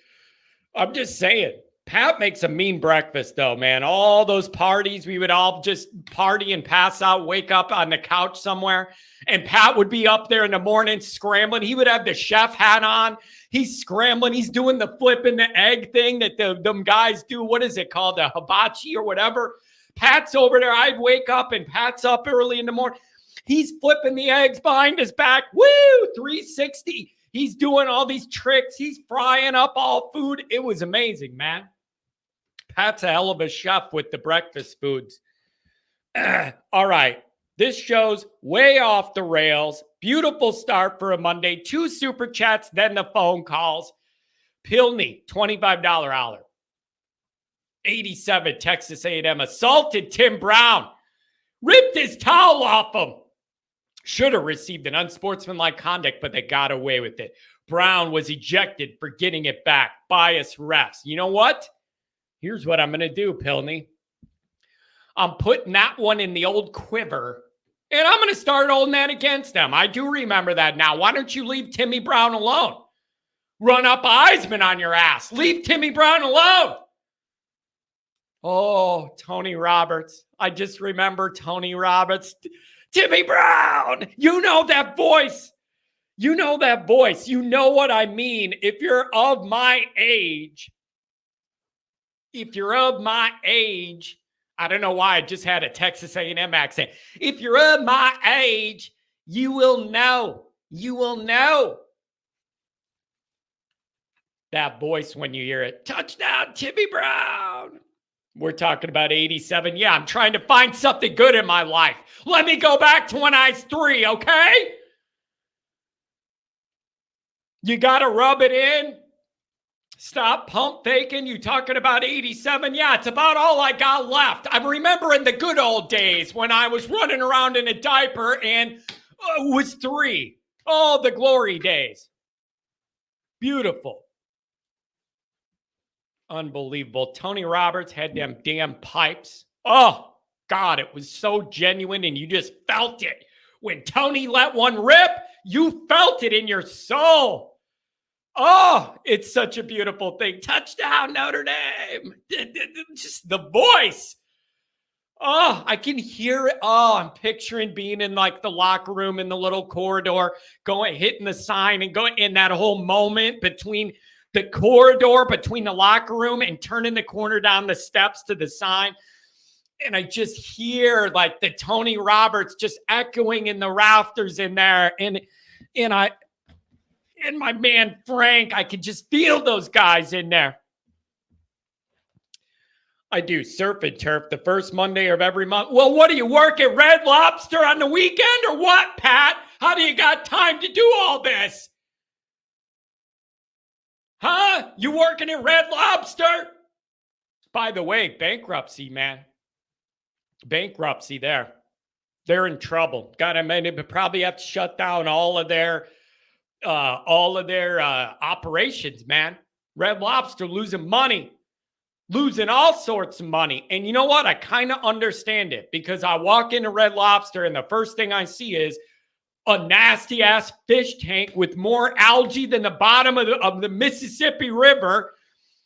I'm just saying. Pat makes a mean breakfast, though, man. All those parties, we would all just party and pass out, wake up on the couch somewhere. And Pat would be up there in the morning scrambling. He would have the chef hat on. He's scrambling. He's doing the flipping the egg thing that them guys do. What is it called? The hibachi or whatever. Pat's over there. I'd wake up and Pat's up early in the morning. He's flipping the eggs behind his back. Woo! 360. He's doing all these tricks. He's frying up all food. It was amazing, man. Pat's a hell of a chef with the breakfast foods. All right. This show's way off the rails. Beautiful start for a Monday. 2 super chats, then the phone calls. Pilney, $25 holler. 87, Texas A&M assaulted Tim Brown. Ripped his towel off him. Should have received an unsportsmanlike conduct, but they got away with it. Brown was ejected for getting it back. Biased refs. You know what? Here's what I'm going to do, Pilney. I'm putting that one in the old quiver, and I'm going to start holding that against them. I do remember that now. Why don't you leave Timmy Brown alone? Run up Eisman on your ass. Leave Timmy Brown alone. Oh, Tony Roberts. I just remember Tony Roberts. Timmy Brown. You know that voice. You know that voice. You know what I mean. If you're of my age, I don't know why I just had a Texas A&M accent. If you're of my age, you will know. You will know that voice when you hear it. Touchdown, Timmy Brown. We're talking about 87. Yeah, I'm trying to find something good in my life. Let me go back to when I was 3, okay? You got to rub it in. Stop pump faking. You talking about 87? Yeah, it's about all I got left. I'm remembering the good old days when I was running around in a diaper and was 3. Oh, the glory days. Beautiful. Unbelievable. Tony Roberts had them damn pipes. Oh, God, it was so genuine and you just felt it. When Tony let one rip, you felt it in your soul. Oh, it's such a beautiful thing. Touchdown, Notre Dame. Just the voice. Oh, I can hear it. Oh, I'm picturing being in like the locker room in the little corridor, going, hitting the sign and going in that whole moment between the corridor, between the locker room and turning the corner down the steps to the sign. And I just hear like the Tony Roberts just echoing in the rafters in there. And my man, Frank, I could just feel those guys in there. I do surf and turf the first Monday of every month. Well, what do you work at Red Lobster on the weekend or what, Pat? How do you got time to do all this? Huh? You working at Red Lobster? By the way, bankruptcy, man. Bankruptcy there. They're in trouble. God, I mean, they probably have to shut down all of their operations, man. Red Lobster losing money, losing all sorts of money. And you know what? I kind of understand it because I walk into Red Lobster and the first thing I see is a nasty ass fish tank with more algae than the bottom of the Mississippi River.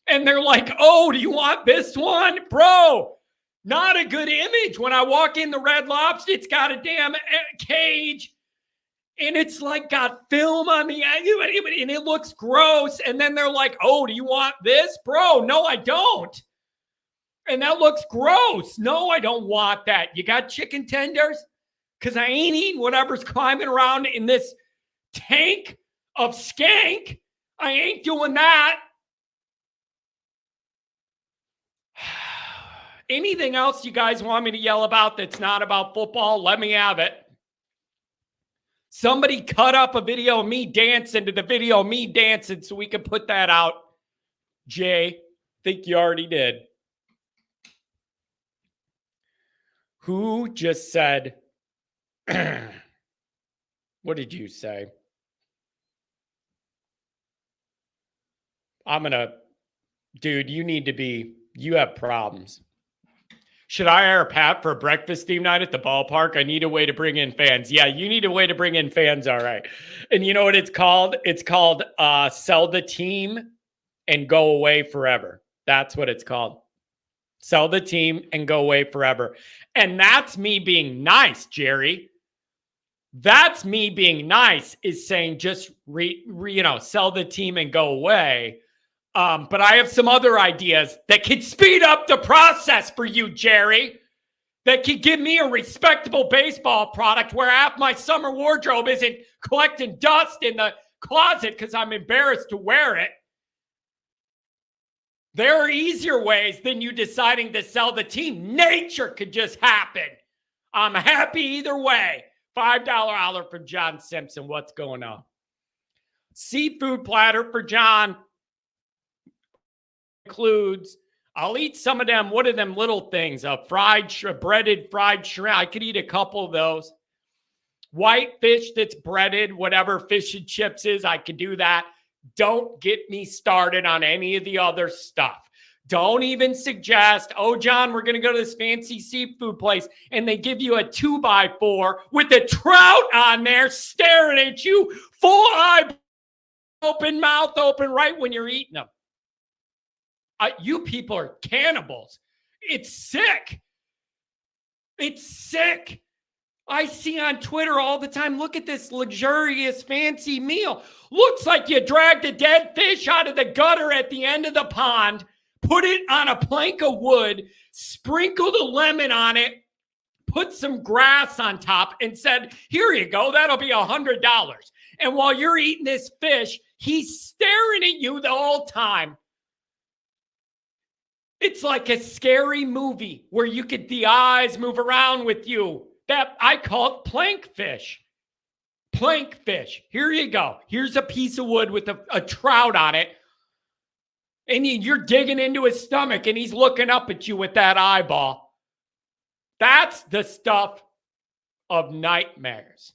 And they're like, oh, do you want this one? Bro, not a good image. When I walk in the Red Lobster, it's got a damn cage. And it's like got film on the and it looks gross. And then they're like, oh, do you want this? Bro, no, I don't. And that looks gross. No, I don't want that. You got chicken tenders? Because I ain't eating whatever's climbing around in this tank of skank. I ain't doing that. Anything else you guys want me to yell about that's not about football? Let me have it. Somebody cut up a video of me dancing to the video of me dancing so we can put that out. Jay, think you already did. Who just said, what did you say? Dude, you have problems. Should I hire Pat for a breakfast theme night at the ballpark? I need a way to bring in fans. Yeah, you need a way to bring in fans. All right. And you know what it's called? It's called Sell the Team and Go Away Forever. That's what it's called. Sell the team and go away forever. And that's me being nice, Jerry. That's me being nice is saying just, sell the team and go away. But I have some other ideas that could speed up the process for you, Jerry. that could give me a respectable baseball product where half my summer wardrobe isn't collecting dust in the closet because I'm embarrassed to wear it. There are easier ways than you deciding to sell the team. Nature could just happen. I'm happy either way. $5 holler for John Simpson. What's going on? Seafood platter for John includes, I'll eat some of them. What are them little things? Breaded fried shrimp. I could eat a couple of those. White fish that's breaded, whatever fish and chips is, I could do that. Don't get me started on any of the other stuff. Don't even suggest, oh, John, we're going to go to this fancy seafood place, and they give you a 2x4 with a trout on there staring at you, full eye open, mouth open, right when you're eating them. You people are cannibals. It's sick. It's sick. I see on Twitter all the time, look at this luxurious, fancy meal. Looks like you dragged a dead fish out of the gutter at the end of the pond, put it on a plank of wood, sprinkled a lemon on it, put some grass on top, and said, here you go, that'll be $100. And while you're eating this fish, he's staring at you the whole time. It's like a scary movie where you could, the eyes move around with you. That I call it plank fish. Plank fish. Here you go. Here's a piece of wood with a trout on it. And you're digging into his stomach and he's looking up at you with that eyeball. That's the stuff of nightmares.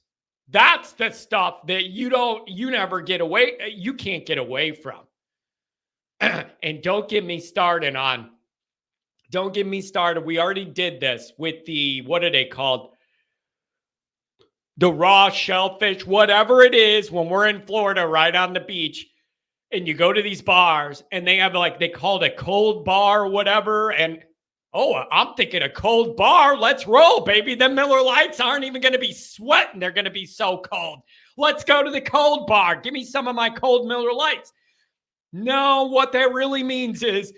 That's the stuff that you never get away. You can't get away from. And don't get me started. We already did this with the, what are they called? The raw shellfish, whatever it is, when we're in Florida, right on the beach, and you go to these bars, and they have they call it a cold bar or whatever, and, oh, I'm thinking a cold bar. Let's roll, baby. The Miller Lights aren't even going to be sweating. They're going to be so cold. Let's go to the cold bar. Give me some of my cold Miller Lights. No, what that really means is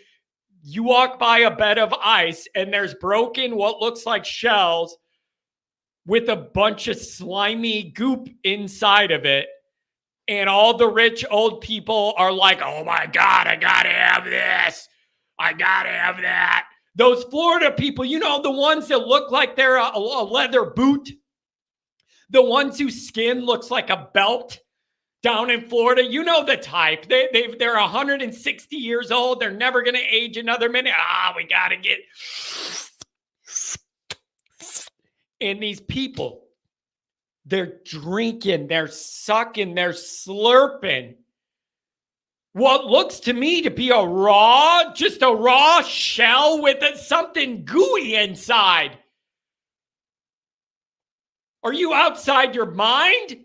you walk by a bed of ice, and there's broken what looks like shells with a bunch of slimy goop inside of it. And all the rich old people are like, oh my God, I gotta have this. I gotta have that. Those Florida people, the ones that look like they're a leather boot. The ones whose skin looks like a belt down in Florida. You know the type. They're 160 years old. They're never gonna age another minute. We gotta get... And these people, they're drinking, they're sucking, they're slurping what looks to me to be just a raw shell with something gooey inside. Are you outside your mind?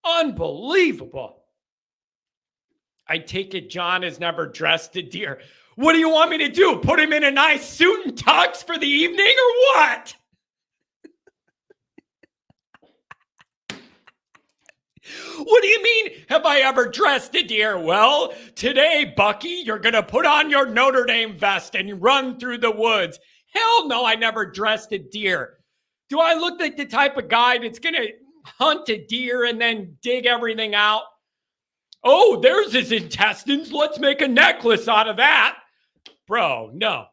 Unbelievable. I take it John has never dressed a deer. What do you want me to do? Put him in a nice suit and tux for the evening or what? What do you mean, have I ever dressed a deer? Well, today, Bucky, you're going to put on your Notre Dame vest and run through the woods. Hell no, I never dressed a deer. Do I look like the type of guy that's going to hunt a deer and then dig everything out? Oh, there's his intestines. Let's make a necklace out of that. Bro, no.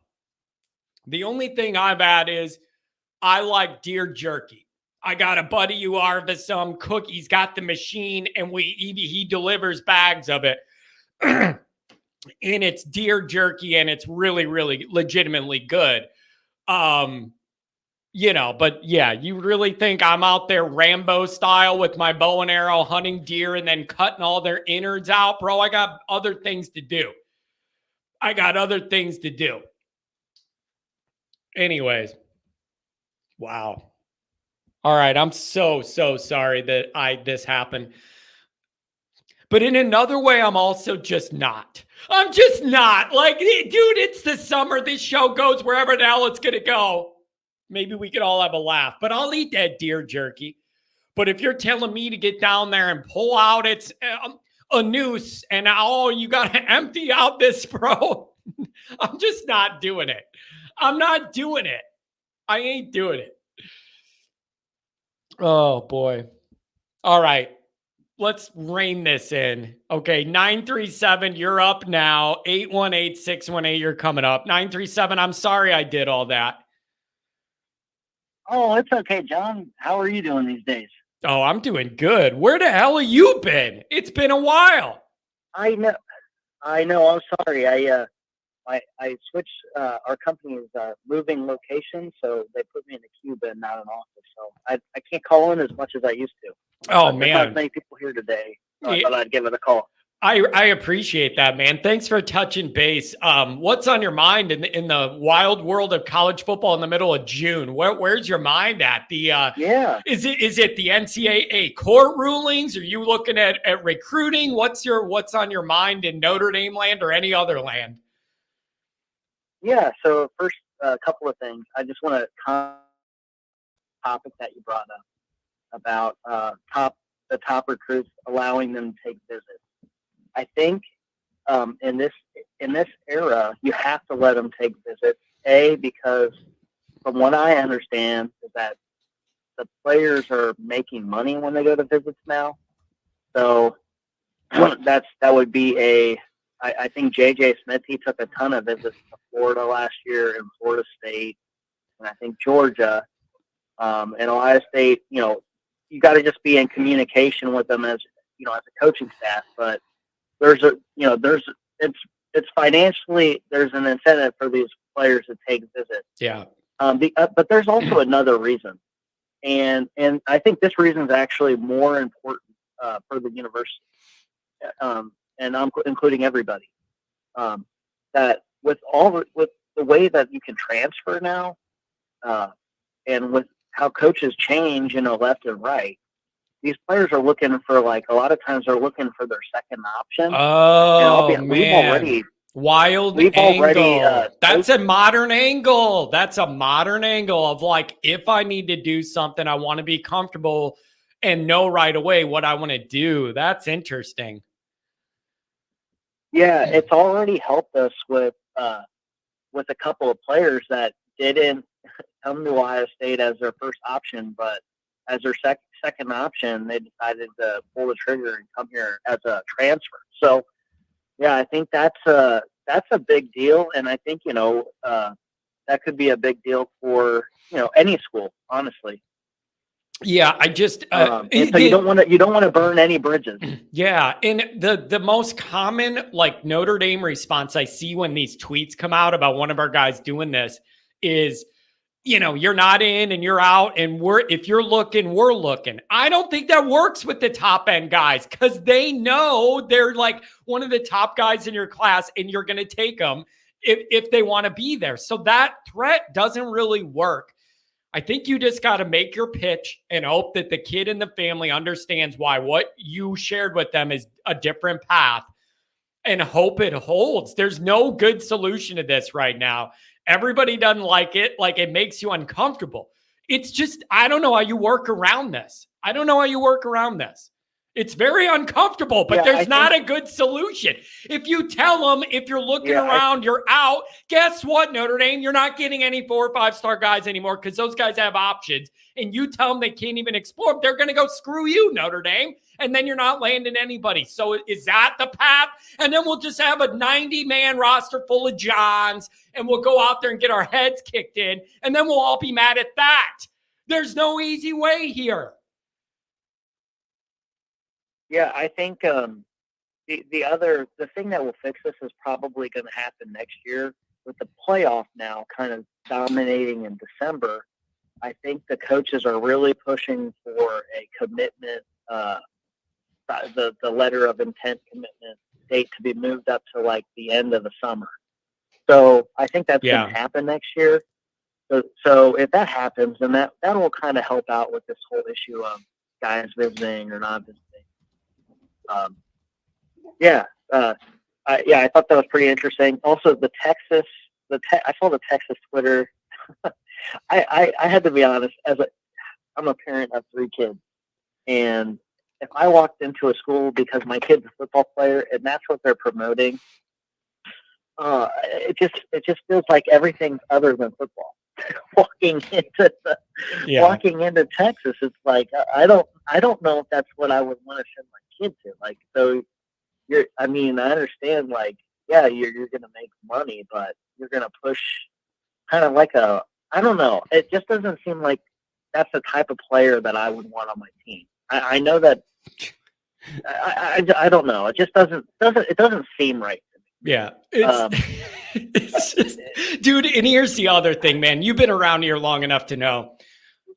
The only thing I've had is I like deer jerky. I got a buddy who harvests some cook. He's got the machine, and he delivers bags of it. And it's deer jerky, and it's really, really legitimately good. But yeah, you really think I'm out there Rambo style with my bow and arrow hunting deer and then cutting all their innards out? Bro, I got other things to do. Anyways. Wow. All right, I'm so sorry that this happened. But in another way, I'm also just not. I'm just not. Like, dude, it's the summer. This show goes wherever the hell it's going to go. Maybe we could all have a laugh. But I'll eat that deer jerky. But if you're telling me to get down there and pull out a noose and, you got to empty out this, bro, I'm just not doing it. I'm not doing it. I ain't doing it. Oh boy. All right. Let's rein this in. Okay, 937, you're up now. 818-618, you're coming up. 937, I'm sorry I did all that. Oh, it's okay, John. How are you doing these days? Oh, I'm doing good. Where the hell have you been? It's been a while. I know. I'm sorry. I switched. Our company is moving location, so they put me in a Cuba and not an office. So I can't call in as much as I used to. Oh, There's not as man. many people here today. So I thought I'd give it a call. I appreciate that, man. Thanks for touching base. What's on your mind in the wild world of college football in the middle of June? Where's your mind at? Yeah. Is it the NCAA court rulings? Are you looking at recruiting? What's on your mind in Notre Dame land or any other land? Yeah. So first, a couple of things. I just want to comment on the topic that you brought up about the top recruits allowing them to take visits. I think in this era, you have to let them take visits. Because from what I understand is that the players are making money when they go to visits now. So that would be I think J.J. Smith, he took a ton of visits to Florida last year and Florida State, and I think Georgia and Ohio State. You got to just be in communication with them as a coaching staff. But it's financially, there's an incentive for these players to take visits. Yeah. But there's also another reason, and I think this reason is actually more important for the university, and I'm including everybody. That with the way that you can transfer now, and with how coaches change, left and right, these players are looking for, like, a lot of times they're looking for their second option. Oh, man. Wild angle. That's a modern angle. That's a modern angle of, like, if I need to do something, I want to be comfortable and know right away what I want to do. That's interesting. Yeah, it's already helped us with a couple of players that didn't come to Ohio State as their first option, but as their second option, they decided to pull the trigger and come here as a transfer. So, yeah, I think that's a big deal, and I think that could be a big deal for any school, honestly. Yeah, I just so you don't want to burn any bridges. Yeah, and the most common, like, Notre Dame response I see when these tweets come out about one of our guys doing this is, you're not in and you're out, and if you're looking, we're looking. I don't think that works with the top end guys, because they know they're like one of the top guys in your class, and you're going to take them if they want to be there. So that threat doesn't really work. I think you just got to make your pitch and hope that the kid and the family understands why what you shared with them is a different path, and hope it holds. There's no good solution to this right now. Everybody doesn't like it. Like, it makes you uncomfortable. It's just, I don't know how you work around this. It's very uncomfortable, but there's not a good solution. If you tell them, if you're looking around, you're out, guess what, Notre Dame? You're not getting any 4 or 5 star guys anymore, because those guys have options. And you tell them they can't even explore, they're going to go screw you, Notre Dame. And then you're not landing anybody. So is that the path? And then we'll just have a 90-man roster full of Johns, and we'll go out there and get our heads kicked in, and then we'll all be mad at that. There's no easy way here. Yeah, I think the thing that will fix this is probably going to happen next year with the playoff now kind of dominating in December. I think the coaches are really pushing for a commitment, the letter of intent commitment date to be moved up to, like, the end of the summer. So I think that's going to happen next year. So if that happens, then that will kind of help out with this whole issue of guys visiting or not visiting. I thought that was pretty interesting. Also, I saw the Texas Twitter. I had to be honest, I'm a parent of 3 kids, and if I walked into a school because my kid's a football player and that's what they're promoting, it just feels like everything's other than football. walking into walking into Texas. It's like I don't know if that's what I would want to send my kid to. Like, so I understand, like, yeah, you're gonna make money, but you're gonna push kind of like I don't know. It just doesn't seem like that's the type of player that I would want on my team. I know that I don't know. It just doesn't seem right to me. Yeah. It's just, dude, and here's the other thing, man. You've been around here long enough to know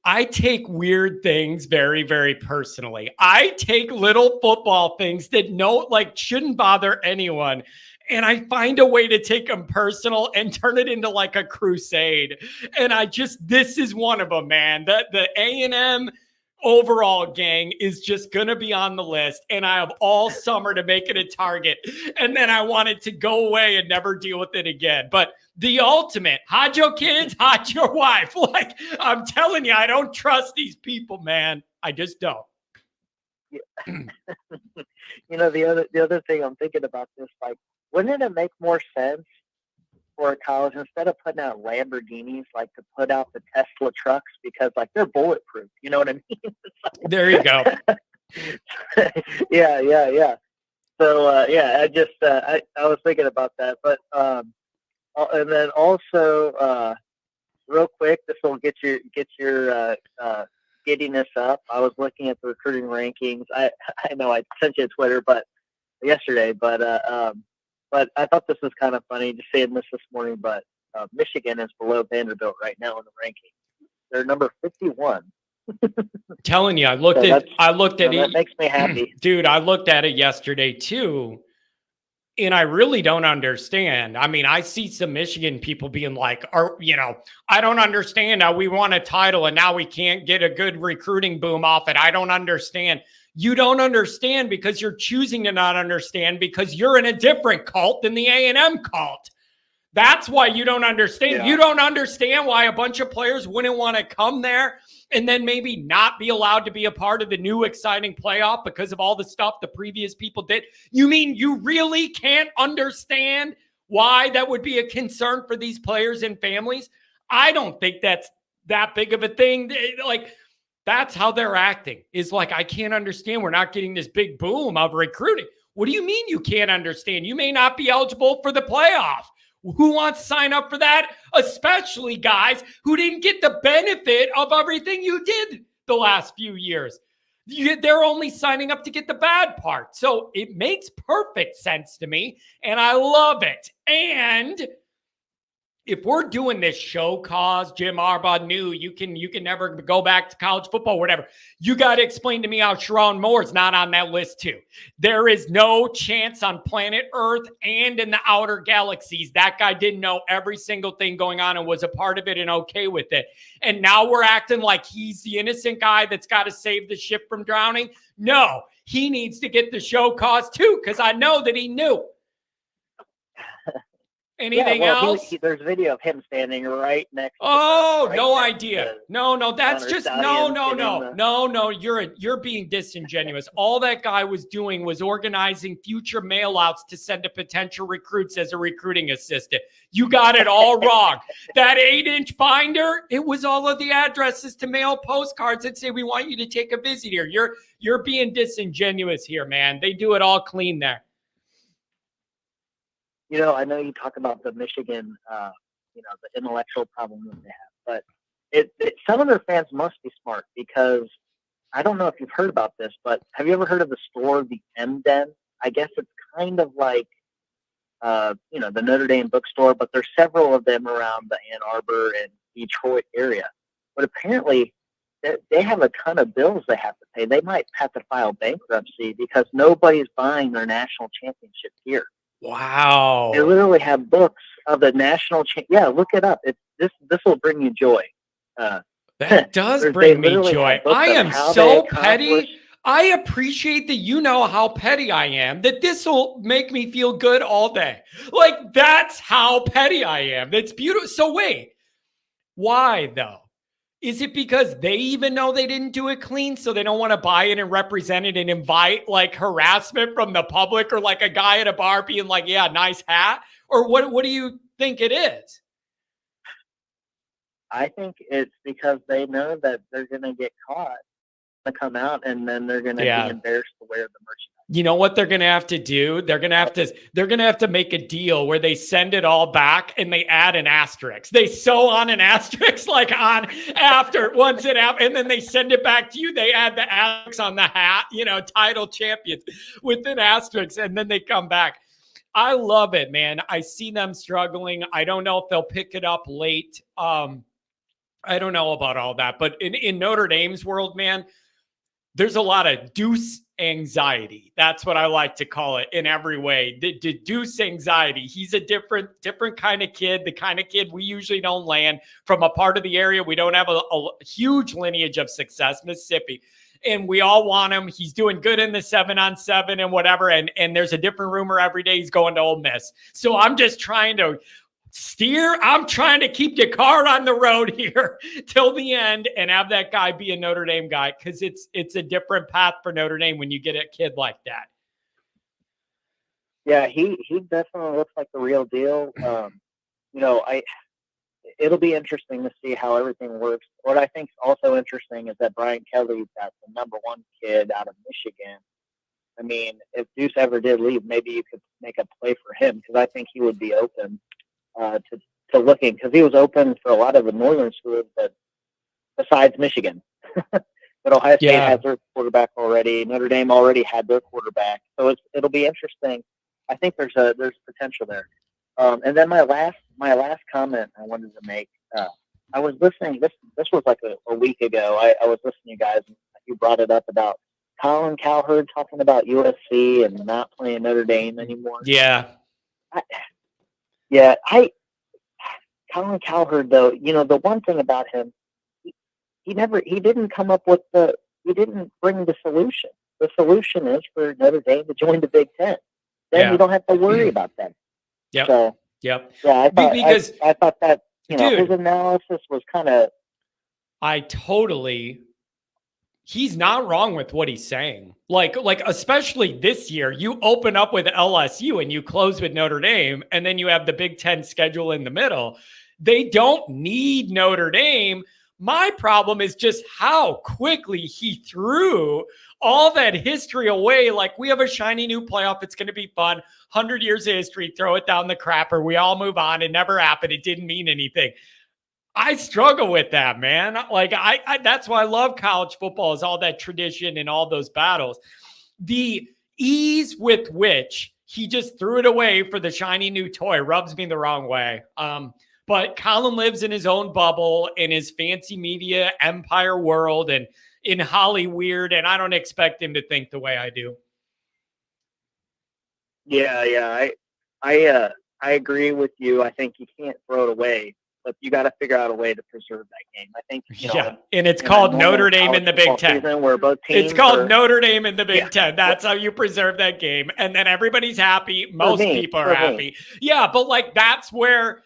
I take weird things very, very personally. I take little football things that shouldn't bother anyone. And I find a way to take them personal and turn it into like a crusade. And this is one of them, man. The A&M overall gang is just going to be on the list. And I have all summer to make it a target. And then I want it to go away and never deal with it again. But the ultimate, hide your kids, hide your wife. Like, I'm telling you, I don't trust these people, man. I just don't. Yeah. The other thing I'm thinking about this, like, wouldn't it make more sense for a college, instead of putting out Lamborghinis, like, to put out the Tesla trucks, because, like, they're bulletproof. You know what I mean? There you go. Yeah. So I was thinking about that, but and then also real quick, this will get your giddiness up. I was looking at the recruiting rankings. I know I sent you a Twitter, yesterday, but I thought this was kind of funny, just saying this morning. But Michigan is below Vanderbilt right now in the ranking. They're number 51. Telling you, I looked at it. That makes me happy, dude. I looked at it yesterday too, and I really don't understand. I mean, I see some Michigan people being like, I don't understand how we won a title and now we can't get a good recruiting boom off it. I don't understand. You don't understand because you're choosing to not understand, because you're in a different cult than the A&M cult. That's why you don't understand. Yeah. You don't understand why a bunch of players wouldn't want to come there and then maybe not be allowed to be a part of the new exciting playoff because of all the stuff the previous people did. You mean you really can't understand why that would be a concern for these players and families? I don't think that's that big of a thing. Like, that's how they're acting, is like, I can't understand. We're not getting this big boom of recruiting. What do you mean you can't understand? You may not be eligible for the playoff. Who wants to sign up for that? Especially guys who didn't get the benefit of everything you did the last few years. They're only signing up to get the bad part. So it makes perfect sense to me, and I love it. And if we're doing this show cause Jim Harbaugh knew you can never go back to college football, whatever, you got to explain to me how Sharon Moore's not on that list too. There is no chance on planet Earth and in the outer galaxies that guy didn't know every single thing going on and was a part of it and okay with it. And now we're acting like he's the innocent guy that's got to save the ship from drowning. No, he needs to get the show cause too, because I know that he knew. Anything else? There's a video of him standing right next. No idea. No. That's just no. You're being disingenuous. All that guy was doing was organizing future mailouts to send to potential recruits as a recruiting assistant. You got it all wrong. That 8-inch binder, it was all of the addresses to mail postcards that say we want you to take a visit here. You're being disingenuous here, man. They do it all clean there. I know you talk about the Michigan, the intellectual problem that they have, but some of their fans must be smart, because I don't know if you've heard about this, but have you ever heard of the store, the M Den? I guess it's kind of like, the Notre Dame bookstore, but there's several of them around the Ann Arbor and Detroit area. But apparently they have a ton of bills they have to pay. They might have to file bankruptcy because nobody's buying their national championship gear. Wow. They literally have books of the national Yeah, look it up. This will bring you joy. That does bring me joy. I am so petty. I appreciate that you know how petty I am, that this will make me feel good all day. Like, that's how petty I am. That's beautiful. So wait, why though? Is it because they even know they didn't do it clean, so they don't want to buy it and represent it and invite like harassment from the public, or like a guy at a bar being like, yeah, nice hat? Or what do you think it is? I think it's because they know that they're going to get caught, to come out, and then they're going to be embarrassed to wear the merchandise. You know what they're going to have to do? They're going to have to make a deal where they send it all back and they add an asterisk. They sew on an asterisk like on after once it out, and then they send it back to you. They add the asterisk on the hat, title champions with an asterisk, and then they come back. I love it, man. I see them struggling. I don't know if they'll pick it up late. I don't know about all that, but in Notre Dame's world, man, there's a lot of Deuce anxiety. That's what I like to call it in every way. The Deuce anxiety. He's a different kind of kid, the kind of kid we usually don't land from a part of the area. We don't have a huge lineage of success, Mississippi. And we all want him. He's doing good in the 7-on-7 and whatever. And there's a different rumor every day he's going to Ole Miss. So I'm just trying to I'm trying to keep the car on the road here till the end and have that guy be a Notre Dame guy, because it's a different path for Notre Dame when you get a kid like that. Yeah, he definitely looks like the real deal. It'll be interesting to see how everything works. What I think is also interesting is that Brian Kelly's got the number 1 kid out of Michigan. I mean, if Deuce ever did leave, maybe you could make a play for him, because I think he would be open to looking, because he was open for a lot of the northern schools, but besides Michigan. But Ohio State has their quarterback already. Notre Dame already had their quarterback, so it'll be interesting. I think there's potential there. And then my last comment I wanted to make. I was listening. This was like a week ago. I was listening to you guys, and you brought it up about Colin Cowherd talking about USC and not playing Notre Dame anymore. Yeah. Colin Cowherd, though, the one thing about him, he didn't come up with he didn't bring the solution. The solution is for Notre Dame to join the Big Ten. Then you don't have to worry about that. Yep. So, yeah, I thought that, his analysis was kind of. He's not wrong with what he's saying. Like especially this year, you open up with LSU and you close with Notre Dame, and then you have the Big Ten schedule in the middle. They don't need Notre Dame. My problem is just how quickly he threw all that history away. Like, we have a shiny new playoff. It's going to be fun. 100 years of history. Throw it down the crapper. We all move on. It never happened. It didn't mean anything. I struggle with that, man. Like, I that's why I love college football, is all that tradition and all those battles. The ease with which he just threw it away for the shiny new toy rubs me the wrong way. But Colin lives in his own bubble, in his fancy media empire world, and in Hollyweird, and I don't expect him to think the way I do. Yeah. I agree with you. I think you can't throw it away, but you got to figure out a way to preserve that game. I think, and it's called Notre Dame in the Big Ten. Where both teams it's called Notre Dame in the Big Ten. That's how you preserve that game. And then everybody's happy. Most people are happy. Yeah, but like, that's where,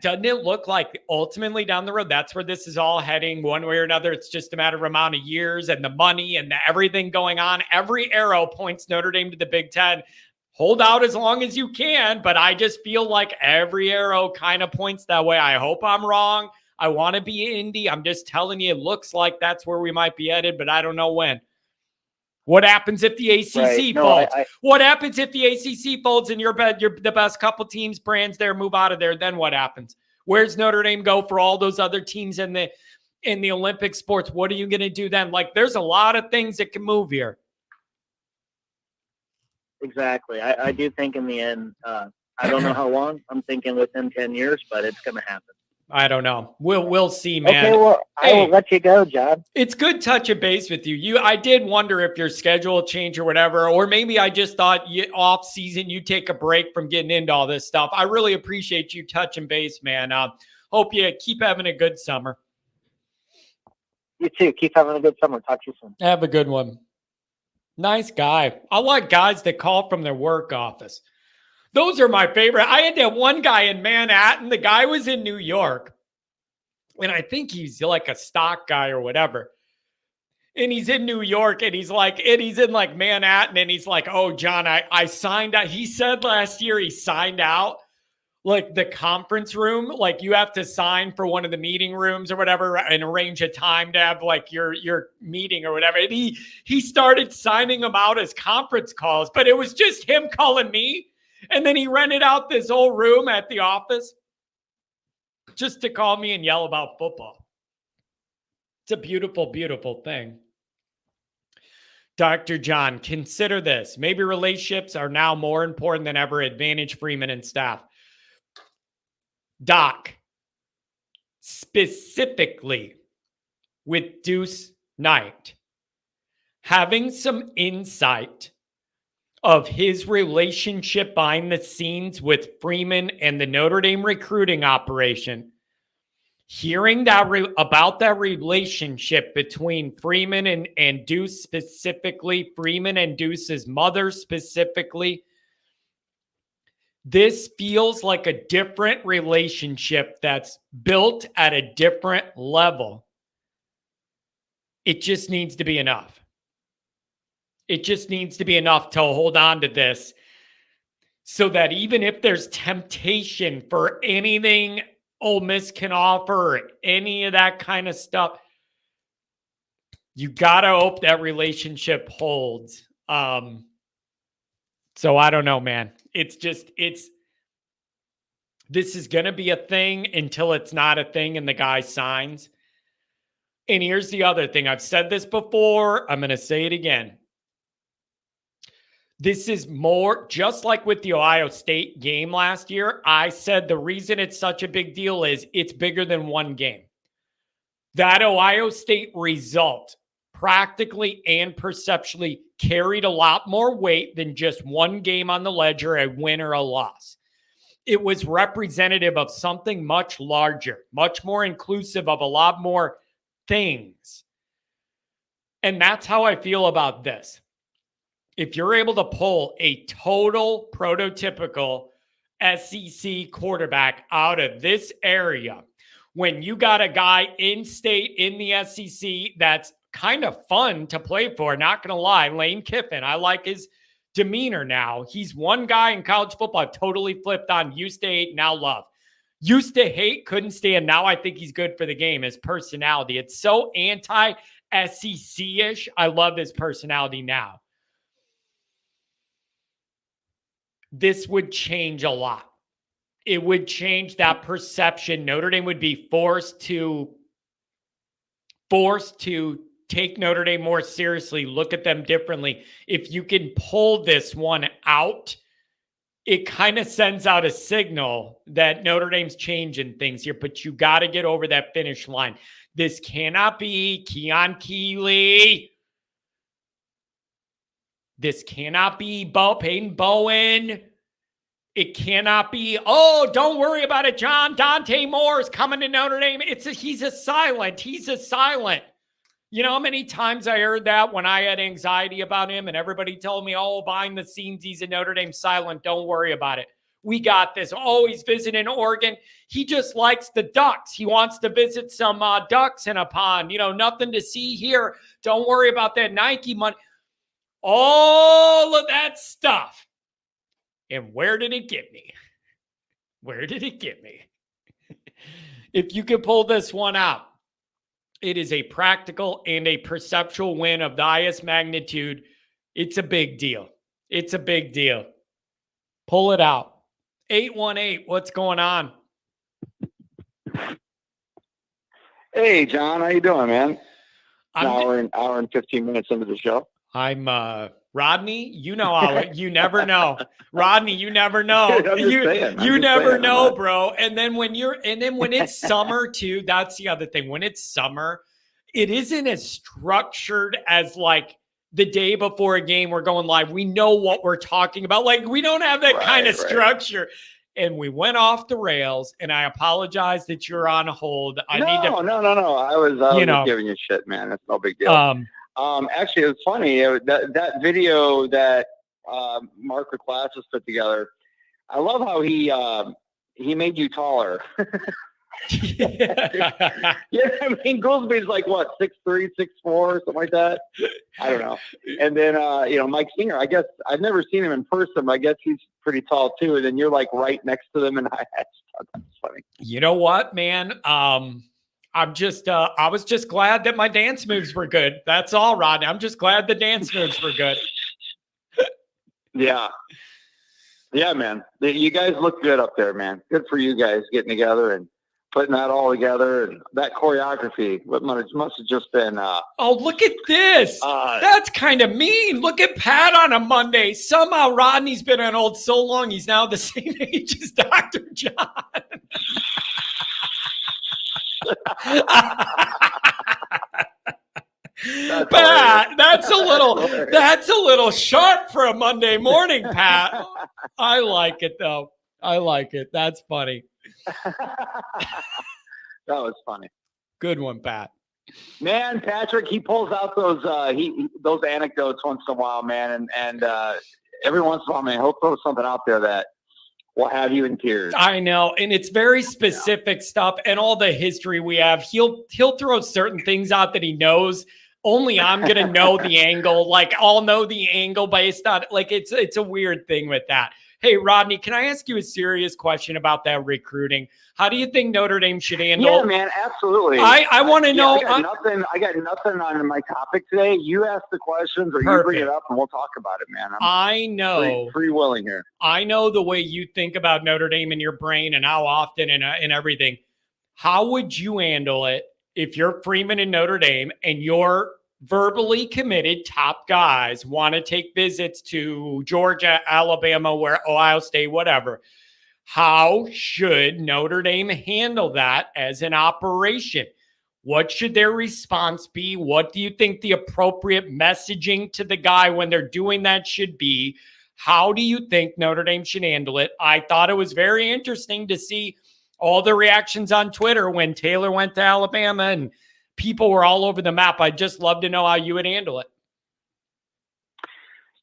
doesn't it look like ultimately down the road, that's where this is all heading one way or another? It's just a matter of amount of years and the money and everything going on. Every arrow points Notre Dame to the Big Ten. Hold out as long as you can, but I just feel like every arrow kind of points that way. I hope I'm wrong. I want to be Indy. I'm just telling you, it looks like that's where we might be headed, but I don't know when. What happens if the ACC folds? What happens if the ACC folds and you're the best couple teams, brands there, move out of there? Then what happens? Where's Notre Dame go for all those other teams in the Olympic sports? What are you going to do then? Like, there's a lot of things that can move here. Exactly. I do think in the end, I don't know how long. I'm thinking within 10 years, but it's going to happen. I don't know. We'll see, man. Okay, well, I will let you go, John. It's good touching base with you. I did wonder if your schedule will change or whatever, or maybe I just thought off season you take a break from getting into all this stuff. I really appreciate you touching base, man. Hope you keep having a good summer. You too. Keep having a good summer. Talk to you soon. Have a good one. Nice guy. I like guys that call from their work office. Those are my favorite. I had that one guy in Manhattan. The guy was in New York, and I think he's like a stock guy or whatever. And he's in New York, and he's in like Manhattan, and he's like, "Oh, John, I signed out." He said last year he signed out like the conference room, like you have to sign for one of the meeting rooms or whatever and arrange a time to have like your meeting or whatever. And he started signing them out as conference calls, but it was just him calling me. And then he rented out this whole room at the office just to call me and yell about football. It's a beautiful, beautiful thing. Dr. John, consider this. Maybe relationships are now more important than ever. Advantage Freeman and staff. Doc, specifically with Deuce Knight, having some insight of his relationship behind the scenes with Freeman and the Notre Dame recruiting operation, hearing that about that relationship between Freeman and Deuce specifically, Freeman and Deuce's mother specifically, this feels like a different relationship that's built at a different level. It just needs to be enough. It just needs to be enough to hold on to this so that even if there's temptation for anything Ole Miss can offer or any of that kind of stuff, you got to hope that relationship holds. So I don't know, man. This is going to be a thing until it's not a thing and the guy signs. And here's the other thing. I've said this before. I'm going to say it again. This is more just like with the Ohio State game last year. I said the reason it's such a big deal is it's bigger than one game. That Ohio State result practically and perceptually carried a lot more weight than just one game on the ledger, a win or a loss. It was representative of something much larger, much more inclusive of a lot more things. And that's how I feel about this. If you're able to pull a total prototypical SEC quarterback out of this area, when you got a guy in state in the SEC that's kind of fun to play for, not going to lie, Lane Kiffin, I like his demeanor now. He's one guy in college football I've totally flipped on, used to hate, now love. Used to hate, couldn't stand. Now I think he's good for the game, his personality. It's so anti-SEC-ish. I love his personality now. This would change a lot. It would change that perception. Notre Dame would be forced to take Notre Dame more seriously, look at them differently. If you can pull this one out, it kind of sends out a signal that Notre Dame's changing things here, but you got to get over that finish line. This cannot be Keon Keeley. This cannot be Peyton Bowen. It cannot be, oh, don't worry about it, John. Dante Moore is coming to Notre Dame. He's a silent. You know how many times I heard that when I had anxiety about him and everybody told me, oh, behind the scenes, he's a Notre Dame silent. Don't worry about it. We got this. Oh, he's visiting Oregon. He just likes the ducks. He wants to visit some ducks in a pond. You know, nothing to see here. Don't worry about that Nike money. All of that stuff. And where did it get me? Where did it get me? If you could pull this one out, it is a practical and a perceptual win of the highest magnitude. It's a big deal. It's a big deal. Pull it out. 818, what's going on? Hey, John, how you doing, man? Hour and 15 minutes into the show. I'm Rodney, you know how you never know. Rodney, you never know. You never know, bro. And then when it's summer too, that's the other thing. When it's summer, it isn't as structured as like the day before a game we're going live. We know what we're talking about. Like we don't have that kind of structure. And we went off the rails, and I apologize that you're on hold. No. I was giving you shit, man. That's no big deal. Actually, it was funny. That video that Mark Reclass has put together, I love how he made you taller. Yeah, I mean, Goolsby's like what, 6'3", 6'4", something like that. I don't know. And then Mike Singer, I guess I've never seen him in person, but I guess he's pretty tall too. And then you're like right next to them, and I thought that was funny. You know what, man? I'm just I was just glad that my dance moves were good. That's all, Rodney. I'm just glad the dance moves were good. Yeah. Yeah, man. You guys look good up there, man. Good for you guys getting together and putting that all together, and that choreography. What must have just been. Oh, look at this! That's kind of mean. Look at Pat on a Monday. Somehow Rodney's been on hold so long, he's now the same age as Dr. John. Pat, that's a little sharp for a Monday morning, Pat. I like it though. I like it. That's funny. That was funny. Good one, Pat. Man, Patrick, he pulls out those those anecdotes once in a while, man, and every once in a while, man, he'll throw something out there that will have you in tears. I know, and it's very specific stuff, and all the history we have. He'll throw certain things out that he knows. Only I'm gonna know the angle. Like I'll know the angle based on like it's a weird thing with that. Hey, Rodney, can I ask you a serious question about that recruiting? How do you think Notre Dame should handle? Yeah, man, absolutely. I want to know. I got nothing on my topic today. You ask the questions, or you bring it up, and we'll talk about it, man. I know. Free willing here. I know the way you think about Notre Dame in your brain and how often and everything. How would you handle it if you're Freeman in Notre Dame and your verbally committed top guys want to take visits to Georgia, Alabama, Ohio State, whatever? How should Notre Dame handle that as an operation? What should their response be? What do you think the appropriate messaging to the guy when they're doing that should be? How do you think Notre Dame should handle it? I thought it was very interesting to see all the reactions on Twitter when Taylor went to Alabama and people were all over the map. I'd just love to know how you would handle it.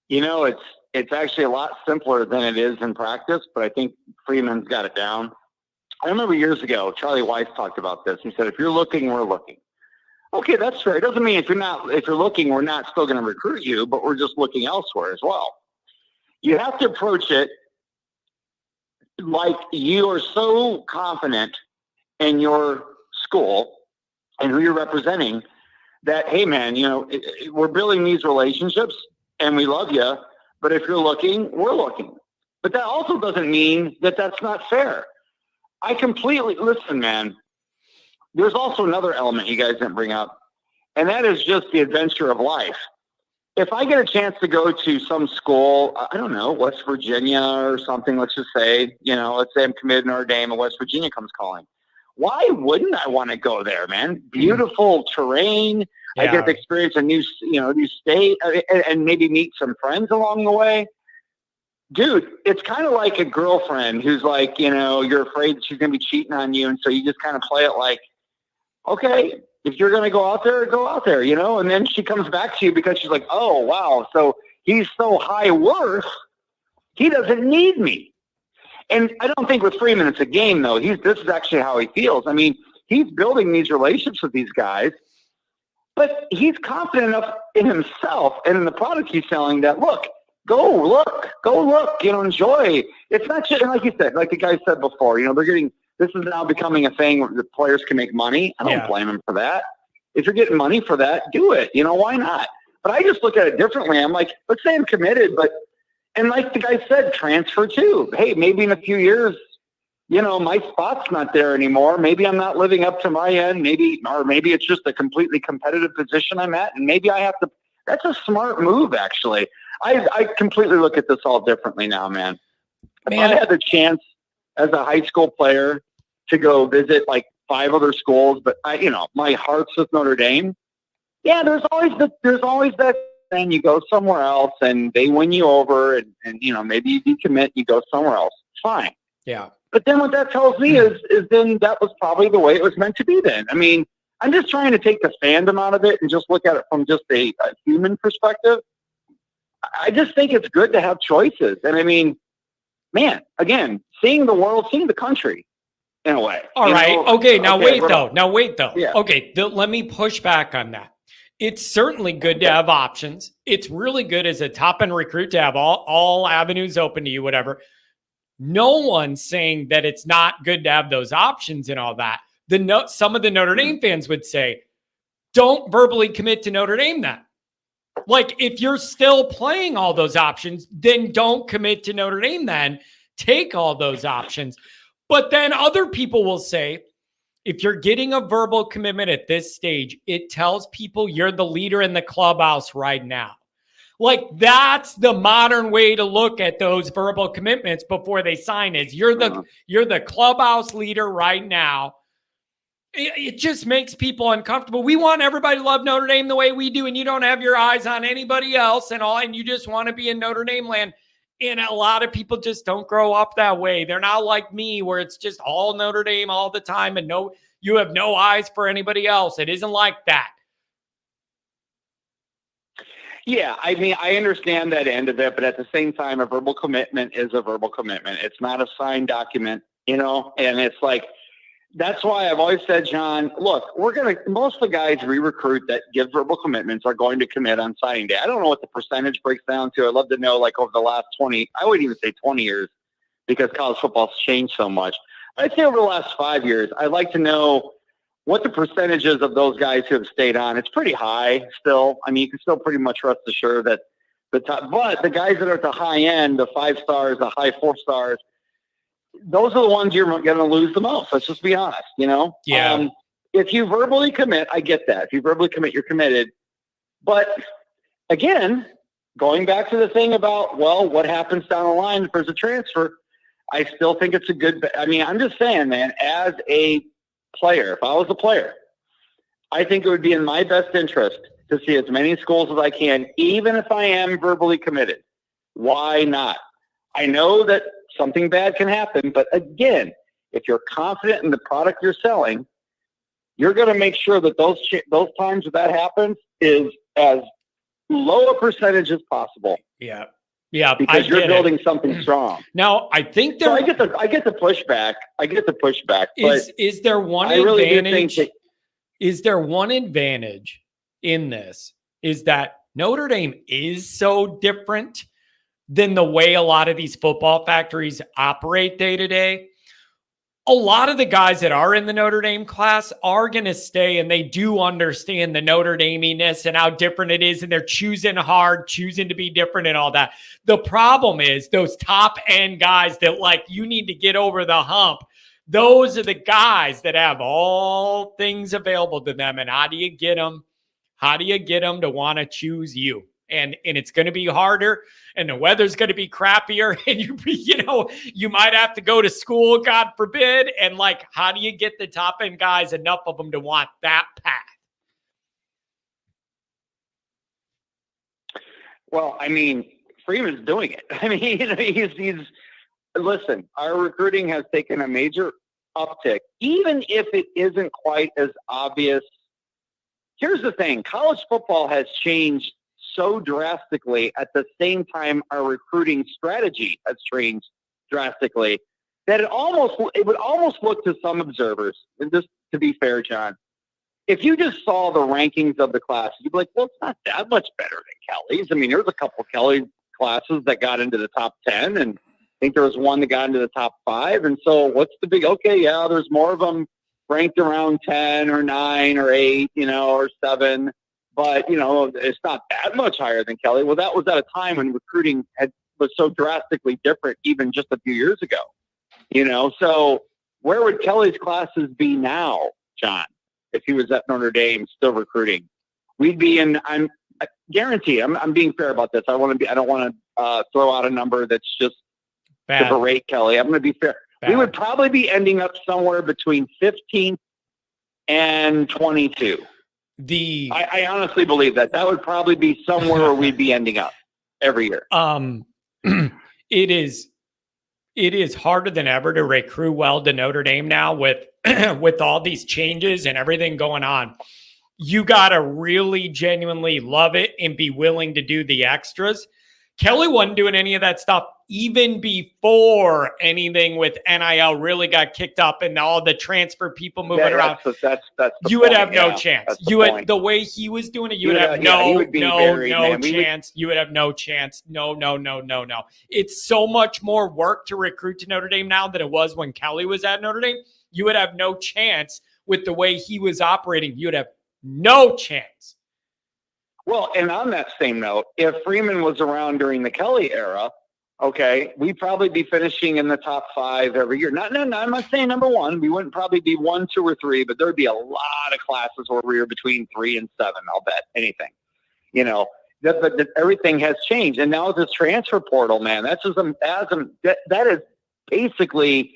You know, it's actually a lot simpler than it is in practice, but I think Freeman's got it down. I remember years ago, Charlie Weiss talked about this. He said, if you're looking, we're looking. Okay, that's fair. It doesn't mean if you're looking, we're not still going to recruit you, but we're just looking elsewhere as well. You have to approach it like you are so confident in your school and who you're representing that, hey, man, we're building these relationships and we love you, but if you're looking, we're looking. But that also doesn't mean that that's not fair. I completely, listen, man, there's also another element you guys didn't bring up, and that is just the adventure of life. If I get a chance to go to some school, I don't know, West Virginia or something, let's just say, let's say I'm committed to Notre Dame and West Virginia comes calling. Why wouldn't I want to go there, man? Beautiful terrain. Yeah. I get to experience a new state and maybe meet some friends along the way. Dude, it's kind of like a girlfriend who's like, you're afraid that she's going to be cheating on you. And so you just kind of play it like, okay, if you're going to go out there, and then she comes back to you because she's like, oh, wow. So he's so high worth. He doesn't need me. And I don't think with Freeman it's a game, though. This is actually how he feels. I mean, he's building these relationships with these guys, but he's confident enough in himself and in the product he's selling that, go look, enjoy. It's not just, like you said, like the guy said before, this is now becoming a thing where the players can make money. I don't blame him for that. If you're getting money for that, do it. Why not? But I just look at it differently. I'm like, let's say I'm committed, and like the guy said, transfer too. Hey, maybe in a few years, my spot's not there anymore. Maybe I'm not living up to my end. Maybe it's just a completely competitive position I'm at. And maybe I have to, that's a smart move, actually. I completely look at this all differently now, man. If I had the chance as a high school player to go visit like 5 other schools, but my heart's with Notre Dame. Yeah, there's always that thing. You go somewhere else and they win you over and maybe you decommit, you go somewhere else. Fine. Yeah. But then what that tells me is then that was probably the way it was meant to be then. I mean, I'm just trying to take the fandom out of it and just look at it from just a human perspective. I just think it's good to have choices. And I mean, man, again, seeing the world, seeing the country, in a way. All right. Okay. Now wait though. Yeah. Okay. Let me push back on that. It's certainly good to have options. It's really good as a top end recruit to have all avenues open to you, whatever. No one's saying that it's not good to have those options and all that. Some of the Notre Dame fans would say, don't verbally commit to Notre Dame then. Like, if you're still playing all those options, then don't commit to Notre Dame then. Take all those options. But then other people will say, if you're getting a verbal commitment at this stage, it tells people you're the leader in the clubhouse right now. Like, that's the modern way to look at those verbal commitments before they sign is you're the clubhouse leader right now. It just makes people uncomfortable. We want everybody to love Notre Dame the way we do, and you don't have your eyes on anybody else and you just want to be in Notre Dame land. And a lot of people just don't grow up that way. They're not like me where it's just all Notre Dame all the time and you have no eyes for anybody else. It isn't like that. Yeah, I mean, I understand that end of it, but at the same time, a verbal commitment is a verbal commitment. It's not a signed document, and it's like, that's why I've always said, John, look, most of the guys we recruit that give verbal commitments are going to commit on signing day. I don't know what the percentage breaks down to. I'd love to know, like, over the last 20, I wouldn't even say 20 years because college football's changed so much. I'd say over the last 5 years, I'd like to know what the percentages of those guys who have stayed on. It's pretty high still. I mean, you can still pretty much rest assured that but the guys that are at the high end, the 5 stars, the high 4 stars, those are the ones you're going to lose the most. Let's just be honest, Yeah. If you verbally commit, I get that. If you verbally commit, you're committed. But again, going back to the thing about, well, what happens down the line if there's a transfer, I still think it's a good, I mean, I'm just saying, man, as a player, if I was a player, I think it would be in my best interest to see as many schools as I can, even if I am verbally committed. Why not? I know that something bad can happen, but again, if you're confident in the product you're selling, you're going to make sure that those times that happens is as low a percentage as possible. Yeah. Yeah. Because you're building something strong. Now, I think I get the pushback. But is there one really advantage? Is there one advantage in this? Is that Notre Dame is so different than the way a lot of these football factories operate day to day. A lot of the guys that are in the Notre Dame class are going to stay, and they do understand the Notre Dame-iness and how different it is, and they're choosing hard, choosing to be different and all that. The problem is those top-end guys that, like, you need to get over the hump. Those are the guys that have all things available to them, and how do you get them? How do you get them to want to choose you? And it's going to be harder, and the weather's going to be crappier, and you might have to go to school, God forbid. And, like, how do you get the top end guys, enough of them to want that path? Well, I mean, Freeman's doing it. I mean, he's listen, our recruiting has taken a major uptick, even if it isn't quite as obvious. Here's the thing. College football has changed so drastically. At the same time, our recruiting strategy has changed drastically that it would almost look to some observers, and just to be fair, John, if you just saw the rankings of the classes, you'd be like, well, it's not that much better than Kelly's. I mean, there's a couple of Kelly classes that got into the top 10, and I think there was one that got into the top 5. And so what's the big, okay, yeah, there's more of them ranked around 10 or 9 or 8, or 7. But, it's not that much higher than Kelly. Well, that was at a time when recruiting was so drastically different even just a few years ago. So where would Kelly's classes be now, John, if he was at Notre Dame still recruiting? We'd be in, I guarantee, I'm being fair about this. I don't want to throw out a number that's just to berate Kelly. I'm going to be fair. We would probably be ending up somewhere between 15th and 22. I honestly believe that would probably be somewhere where we'd be ending up every year. It is harder than ever to recruit well to Notre Dame now with all these changes and everything going on. You got to really genuinely love it and be willing to do the extras Kelly wasn't doing any of that stuff even before anything with NIL really got kicked up and all the transfer people moving around. That's the you would point. have no chance. You would, the way he was doing it, you would have no chance. You would have no chance. No. It's so much more work to recruit to Notre Dame now than it was when Kelly was at Notre Dame. You would have no chance with the way he was operating. You would have no chance. Well, and on that same note, if Freeman was around during the Kelly era, okay, we'd probably be finishing in the top 5 every year. I'm not saying number 1. We wouldn't probably be 1, 2, or 3, but there'd be a lot of classes where we were between 3 and 7. I'll bet anything. You know, that everything has changed, and now this transfer portal, man, that's just that is basically,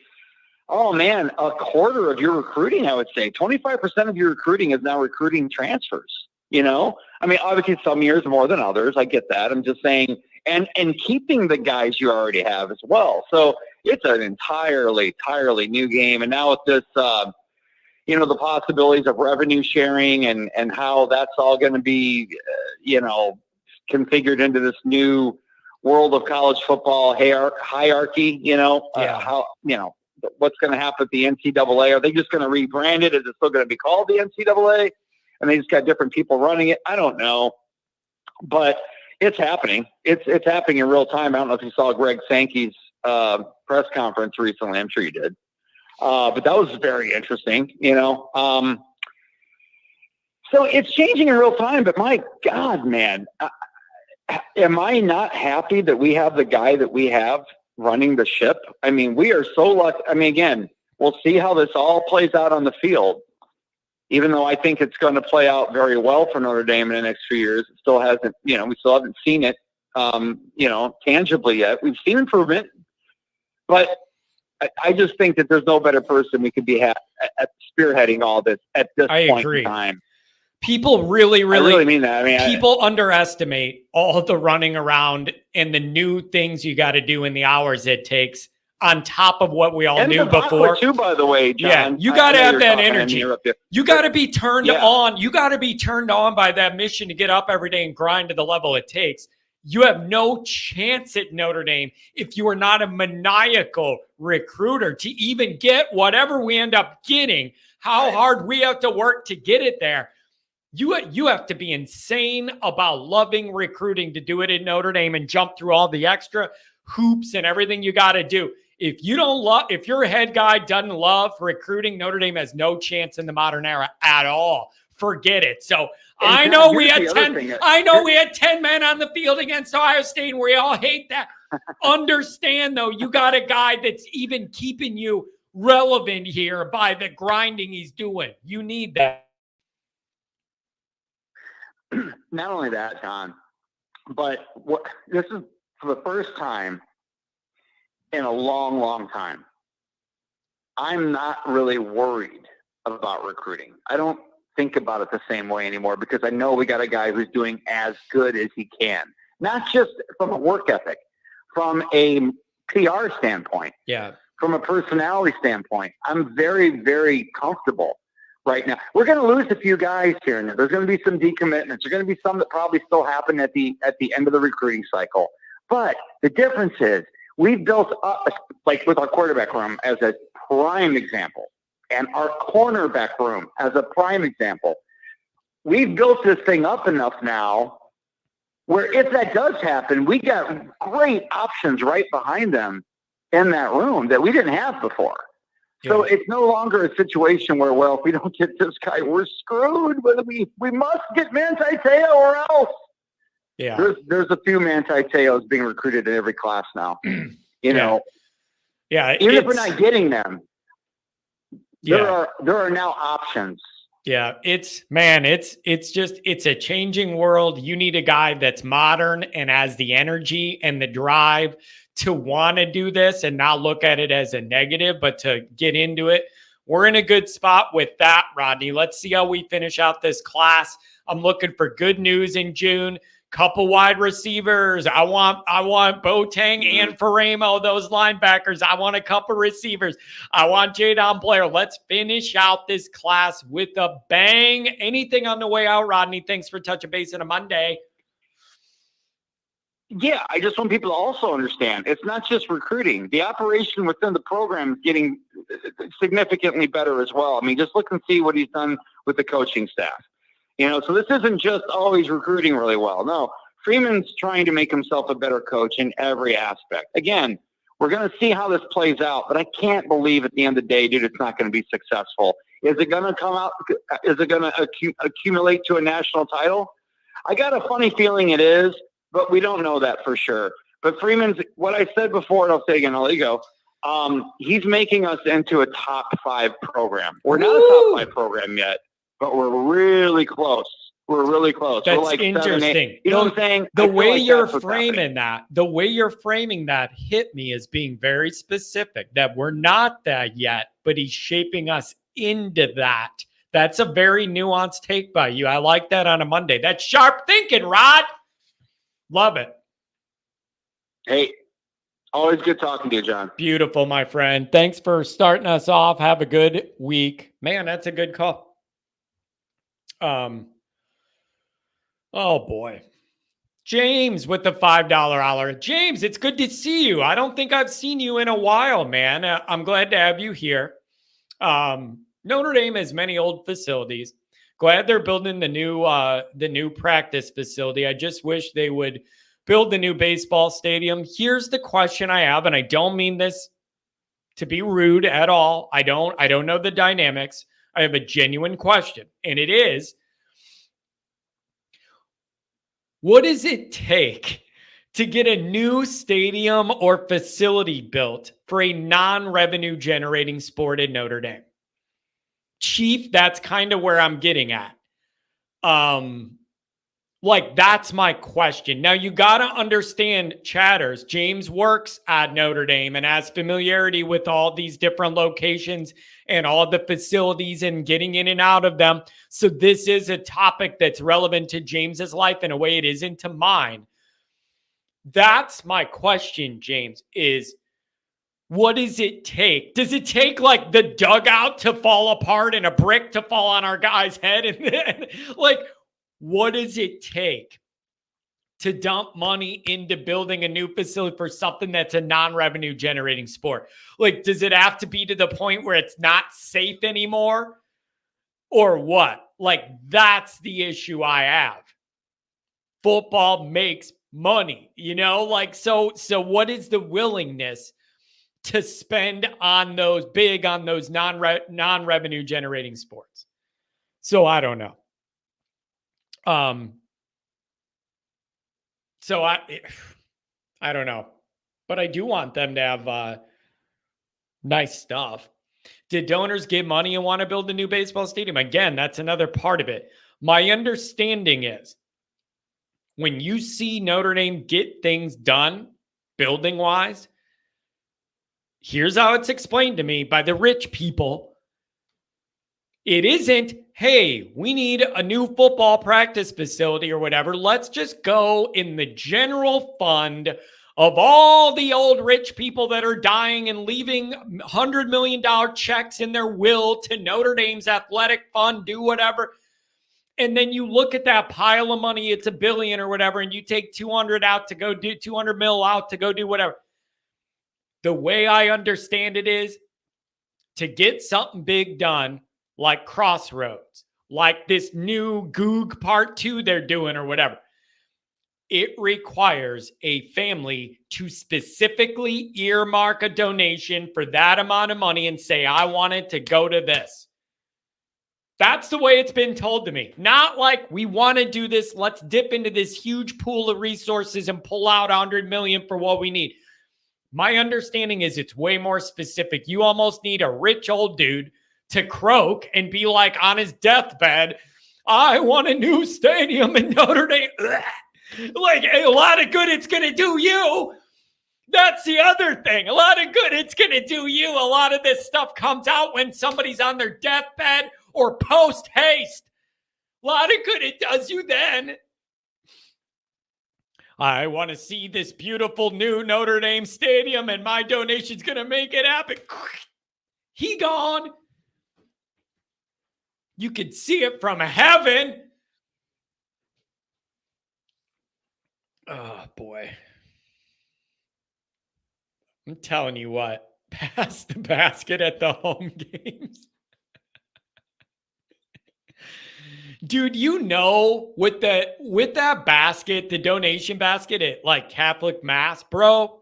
oh man, a quarter of your recruiting. I would say 25% of your recruiting is now recruiting transfers. You know, I mean, obviously some years more than others. I get that. I'm just saying, and keeping the guys you already have as well. So it's an entirely new game. And now with this, you know, the possibilities of revenue sharing and how that's all going to be, you know, configured into this new world of college football hierarchy, you know, how, you know, what's going to happen with the NCAA? Are they just going to rebrand it? Is it still going to be called the NCAA? And they just got different people running it. I don't know, but it's happening. It's happening in real time. I don't know if you saw Greg Sankey's press conference recently. I'm sure you did. But that was very interesting, you know. So it's changing in real time, but my God, man, am I not happy that we have the guy that we have running the ship? I mean, we are so lucky. I mean, again, we'll see how this all plays out on the field. Even though I think it's going to play out very well for Notre Dame in the next few years, it still hasn't, you know, we still haven't seen it, you know, tangibly yet. We've seen improvement, but I just think that there's no better person we could be at spearheading all this at this point in time. People really mean that. I mean, people underestimate all the running around and the new things you got to do in the hours it takes on top of what we all knew before. Too, by the way, John. Yeah, you got to have that energy. You got to be turned on. You got to be turned on by that mission to get up every day and grind to the level it takes. You have no chance at Notre Dame if you are not a maniacal recruiter to even get whatever we end up getting, how hard we have to work to get it there. You have to be insane about loving recruiting to do it at Notre Dame and jump through all the extra hoops and everything you got to do. If your head guy doesn't love recruiting, Notre Dame has no chance in the modern era at all. Forget it. So I know we had 10 men on the field against Ohio State, and we all hate that. Understand though, you got a guy that's even keeping you relevant here by the grinding he's doing. You need that. Not only that, John, but this is for the first time in a long time, I'm not really worried about recruiting. I don't think about it the same way anymore because I know we got a guy who's doing as good as he can. Not just from a work ethic, from a PR standpoint, from a personality standpoint. I'm very, very comfortable right now. We're going to lose a few guys here and there. There's going to be some decommitments. There's going to be some that probably still happen at the end of the recruiting cycle. But the difference is we've built up, like with our quarterback room as a prime example, and our cornerback room as a prime example. We've built this thing up enough now where if that does happen, we got great options right behind them in that room that we didn't have before. So it's no longer a situation where, well, if we don't get this guy, we're screwed. But we must get Manti Te'o or else. Yeah, there's a few Manti Te'os being recruited in every class now. You know, even if we're not getting them, there are now options. Yeah, it's a changing world. You need a guy that's modern and has the energy and the drive to want to do this and not look at it as a negative, but to get into it. We're in a good spot with that, Rodney. Let's see how we finish out this class. I'm looking for good news in June. Couple wide receivers. I want Boateng and Faremo, those linebackers. I want a couple receivers. I want Jadon Blair. Let's finish out this class with a bang. Anything on the way out, Rodney? Thanks for touching base on a Monday. Yeah, I just want people to also understand it's not just recruiting. The operation within the program is getting significantly better as well. I mean, just look and see what he's done with the coaching staff. So this isn't just always recruiting really well. No, Freeman's trying to make himself a better coach in every aspect. Again, we're going to see how this plays out, but I can't believe at the end of the day, dude, it's not going to be successful. Is it going to come out? Is it going to accumulate to a national title? I got a funny feeling it is, but we don't know that for sure. But Freeman's, what I said before, and I'll say again, I'll let you go. He's making us into a top 5 program. We're not a top 5 program yet, but we're really close. We're really close. That's we're like interesting. 7, 8. You know what I'm saying? The way you're framing that hit me as being very specific, that we're not that yet, but he's shaping us into that. That's a very nuanced take by you. I like that on a Monday. That's sharp thinking, Rod. Love it. Hey, always good talking to you, John. Beautiful, my friend. Thanks for starting us off. Have a good week. Man, that's a good call. Oh boy. James with the $5 hour. James, it's good to see you. I don't think I've seen you in a while, man. I'm glad to have you here. Notre Dame has many old facilities. Glad they're building the new practice facility. I just wish they would build the new baseball stadium. Here's the question I have, and I don't mean this to be rude at all. I don't know the dynamics. I have a genuine question, and it is, what does it take to get a new stadium or facility built for a non-revenue generating sport in Notre Dame? Chief, that's kind of where I'm getting at. That's my question. Now, you got to understand, chatters, James works at Notre Dame and has familiarity with all these different locations and all the facilities and getting in and out of them. So this is a topic that's relevant to James's life in a way it isn't to mine. That's my question, James, is what does it take? Does it take like the dugout to fall apart and a brick to fall on our guy's head? And then, what does it take to dump money into building a new facility for something that's a non-revenue generating sport? Does it have to be to the point where it's not safe anymore? Or what? That's the issue I have. Football makes money, so what is the willingness to spend on those non-revenue generating sports? So I don't know. So I don't know, but I do want them to have nice stuff. Did donors give money and want to build a new baseball stadium? Again, that's another part of it. My understanding is when you see Notre Dame get things done building wise, here's how it's explained to me by the rich people. It isn't, hey, we need a new football practice facility or whatever. Let's just go in the general fund of all the old rich people that are dying and leaving $100 million checks in their will to Notre Dame's athletic fund, do whatever. And then you look at that pile of money, it's $1 billion or whatever, and you take 200 out to go do 200 mil out to go do whatever. The way I understand it is to get something big done, like Crossroads, like this new Goog Part 2 they're doing or whatever. It requires a family to specifically earmark a donation for that amount of money and say, I want it to go to this. That's the way it's been told to me. Not like we want to do this. Let's dip into this huge pool of resources and pull out $100 million for what we need. My understanding is it's way more specific. You almost need a rich old dude to croak and be like on his deathbed, I want a new stadium in Notre Dame. Like a lot of good it's going to do you. That's the other thing. A lot of good it's going to do you. A lot of this stuff comes out when somebody's on their deathbed or post haste. A lot of good it does you then. I want to see this beautiful new Notre Dame stadium and my donation's going to make it happen. He gone. You could see it from heaven. Oh, boy. I'm telling you what, pass the basket at the home games. Dude, with that basket, the donation basket at like Catholic Mass, bro.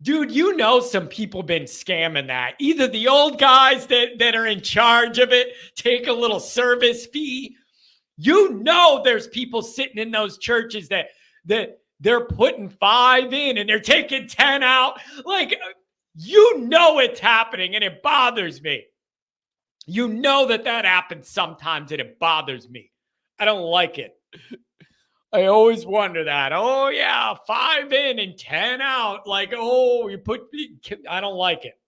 Dude, some people been scamming that. Either the old guys that are in charge of it take a little service fee. There's people sitting in those churches that they're putting 5 in and they're taking 10 out. Like, it's happening and it bothers me. That happens sometimes and it bothers me. I don't like it. I always wonder that. Oh, yeah, 5 in and 10 out. Like, oh, I don't like it.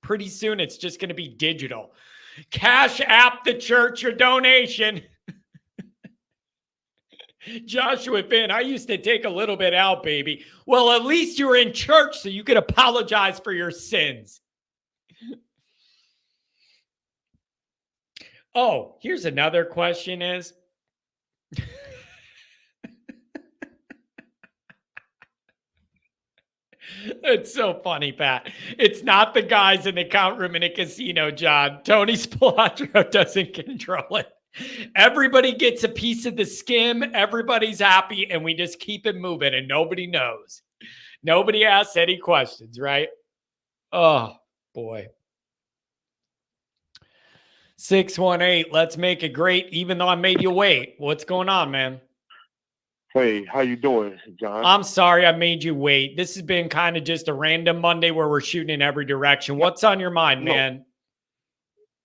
Pretty soon it's just going to be digital. Cash app the church your donation. Joshua Finn, I used to take a little bit out, baby. Well, at least you were in church so you could apologize for your sins. Oh, here's another question is. It's so funny, Pat. It's not the guys in the count room in a casino, John. Tony Spilotro doesn't control it. Everybody gets a piece of the skim. Everybody's happy, and we just keep it moving, and nobody knows. Nobody asks any questions, right? Oh, boy. 618, let's make it great, even though I made you wait. What's going on, man? Hey, how you doing, John? I'm sorry I made you wait. This has been kind of just a random Monday where we're shooting in every direction. What's on your mind, man?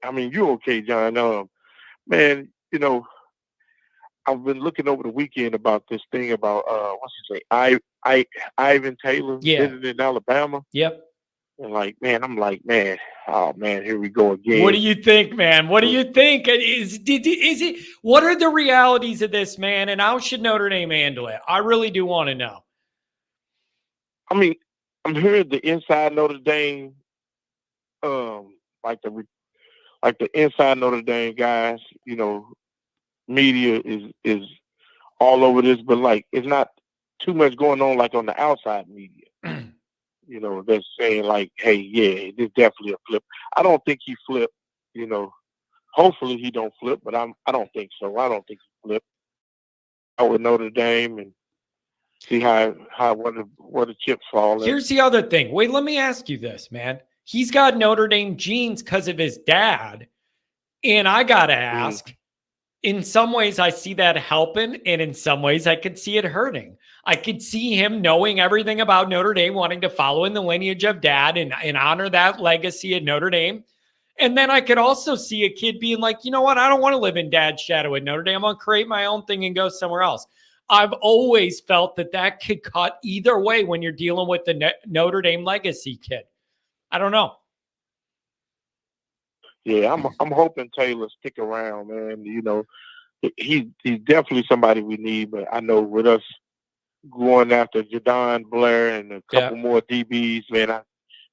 I mean, you're okay, John. Man, I've been looking over the weekend about this thing about what's his name? Ivan Taylor visiting Alabama. Yep. And I'm like, man, oh man, here we go again. What do you think, man? What do you think? Is it? What are the realities of this, man? And how should Notre Dame handle it? I really do want to know. I mean, I'm hearing the inside Notre Dame, like the inside Notre Dame guys, media is all over this, but it's not too much going on like on the outside media. They're saying hey, yeah, it's definitely a flip. I don't think he flipped, hopefully he don't flip, but I don't think so. I don't think he flipped. I would Notre Dame and see where the chips fall. Here's the other thing. Wait, let me ask you this, man. He's got Notre Dame genes because of his dad. And I got to ask, in some ways I see that helping, and in some ways I could see it hurting. I could see him knowing everything about Notre Dame, wanting to follow in the lineage of dad and honor that legacy at Notre Dame. And then I could also see a kid being like, you know what? I don't want to live in dad's shadow at Notre Dame. I'm going to create my own thing and go somewhere else. I've always felt that could cut either way when you're dealing with the Notre Dame legacy kid. I don't know. Yeah, I'm hoping Taylor stick around, man. He's definitely somebody we need, but I know with us going after Jadon Blair and a couple more DBs, man,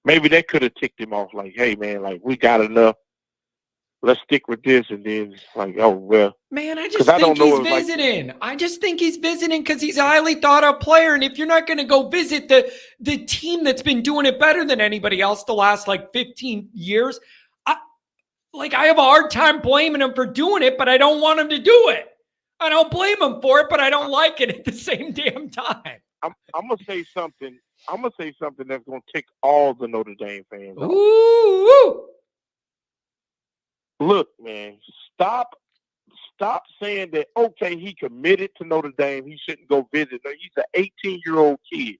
maybe that could have ticked him off. Hey, man, we got enough. Let's stick with this. And then oh, well. Man, I just think he's visiting. I just think he's visiting because he's a highly thought of player. And if you're not going to go visit the team that's been doing it better than anybody else the last 15 years, I have a hard time blaming him for doing it, but I don't want him to do it. I don't blame him for it, but I don't like it at the same damn time. I'm gonna say something. I'm gonna say something that's gonna tick all the Notre Dame fans off. Ooh. Look, man, stop saying that. Okay, he committed to Notre Dame. He shouldn't go visit. No, he's an 18-year-old kid.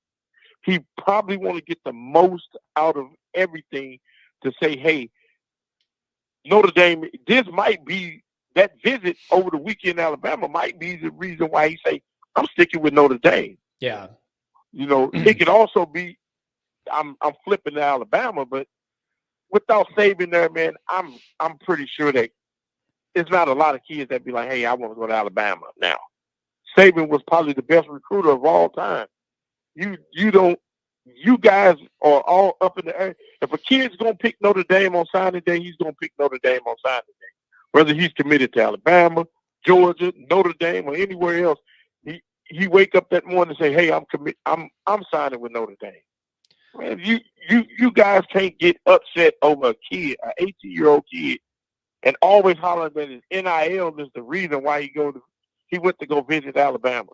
He probably want to get the most out of everything to say, hey, Notre Dame, this might be that visit over the weekend in Alabama might be the reason why he say, I'm sticking with Notre Dame. Yeah. It could also be I'm flipping to Alabama, but without Saban there, man, I'm pretty sure that it's not a lot of kids that be like, hey, I want to go to Alabama now. Saban was probably the best recruiter of all time. You guys are all up in the air. If a kid's going to pick Notre Dame on signing day, he's going to pick Notre Dame on signing day. Whether he's committed to Alabama, Georgia, Notre Dame, or anywhere else, he wake up that morning and say, "Hey, I'm signing with Notre Dame." Man, you guys can't get upset over a kid, an 18-year-old kid, and always hollering that his NIL is the reason why he went to go visit Alabama.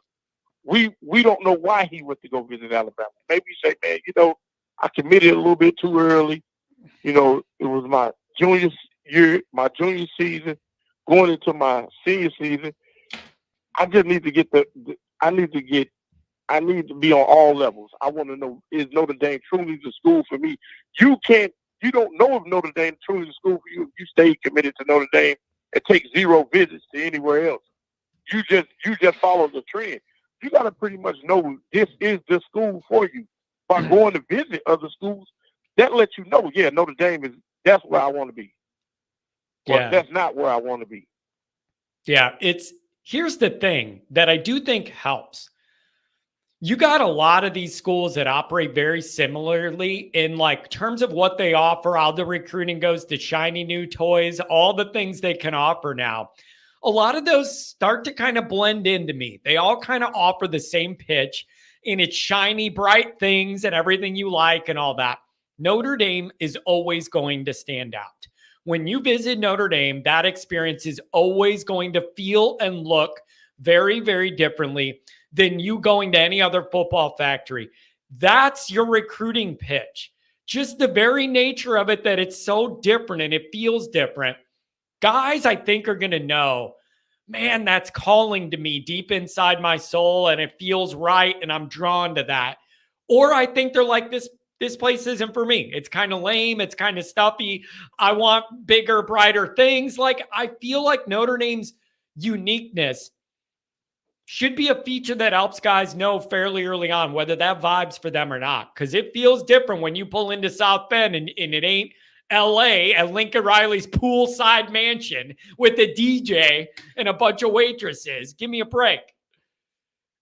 We don't know why he went to go visit Alabama. Maybe you say, man, I committed a little bit too early. It was my junior year, my junior season, going into my senior season. I just need to get I need to be on all levels. I want to know, is Notre Dame truly the school for me? You don't know if Notre Dame truly the school for you if you stay committed to Notre Dame and take 0 visits to anywhere else. You just follow the trend. You got to pretty much know this is the school for you. By going to visit other schools, that lets you know, yeah, Notre Dame that's where I want to be. Yeah. Or that's not where I want to be. Yeah, here's the thing that I do think helps. You got a lot of these schools that operate very similarly in like terms of what they offer, how the recruiting goes, the shiny new toys, all the things they can offer now. A lot of those start to kind of blend into me. They all kind of offer the same pitch, and it's shiny, bright things and everything you like and all that. Notre Dame is always going to stand out. When you visit Notre Dame, that experience is always going to feel and look very, very differently than you going to any other football factory. That's your recruiting pitch. Just the very nature of it, that it's so different and it feels different. Guys, I think, are going to know, man, that's calling to me deep inside my soul and it feels right and I'm drawn to that. Or I think they're like, this place isn't for me. It's kind of lame. It's kind of stuffy. I want bigger, brighter things. Like, I feel like Notre Dame's uniqueness should be a feature that helps guys know fairly early on whether that vibe's for them or not. Because it feels different when you pull into South Bend and it ain't LA at Lincoln Riley's poolside mansion with a DJ and a bunch of waitresses. Give me a break.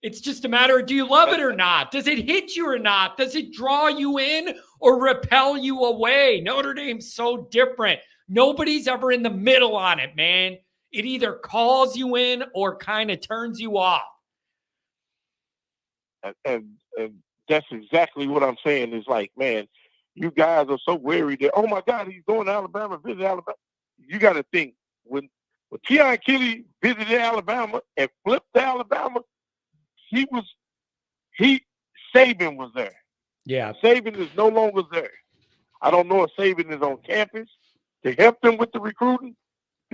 It's just a matter of, do you love it or not? Does it hit you or not? Does it draw you in or repel you away? Notre Dame's so different. Nobody's ever in the middle on it, man. It either calls you in or kind of turns you off. And that's exactly what I'm saying. Is like, man, you guys are so wary that, oh my God, he's going to Alabama, visit Alabama. You got to think, when Keon Kelly visited Alabama and flipped to Alabama, Saban was there. Yeah. Saban is no longer there. I don't know if Saban is on campus to help them with the recruiting,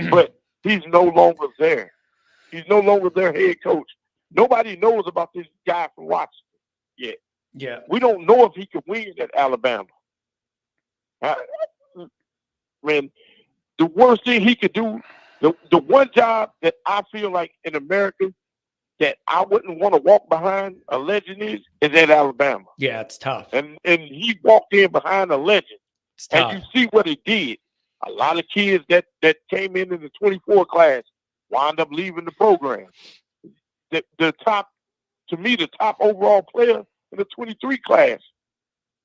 but he's no longer there. He's no longer their head coach. Nobody knows about this guy from Washington yet. Yeah. We don't know if he can win at Alabama. Man, the worst thing he could do, the one job that I feel like in America that I wouldn't want to walk behind a legend is at Alabama. Yeah, it's tough. And he walked in behind a legend. It's tough. And you see what he did. A lot of kids that came in the 24 class wound up leaving the program. The top overall player in the 23 class,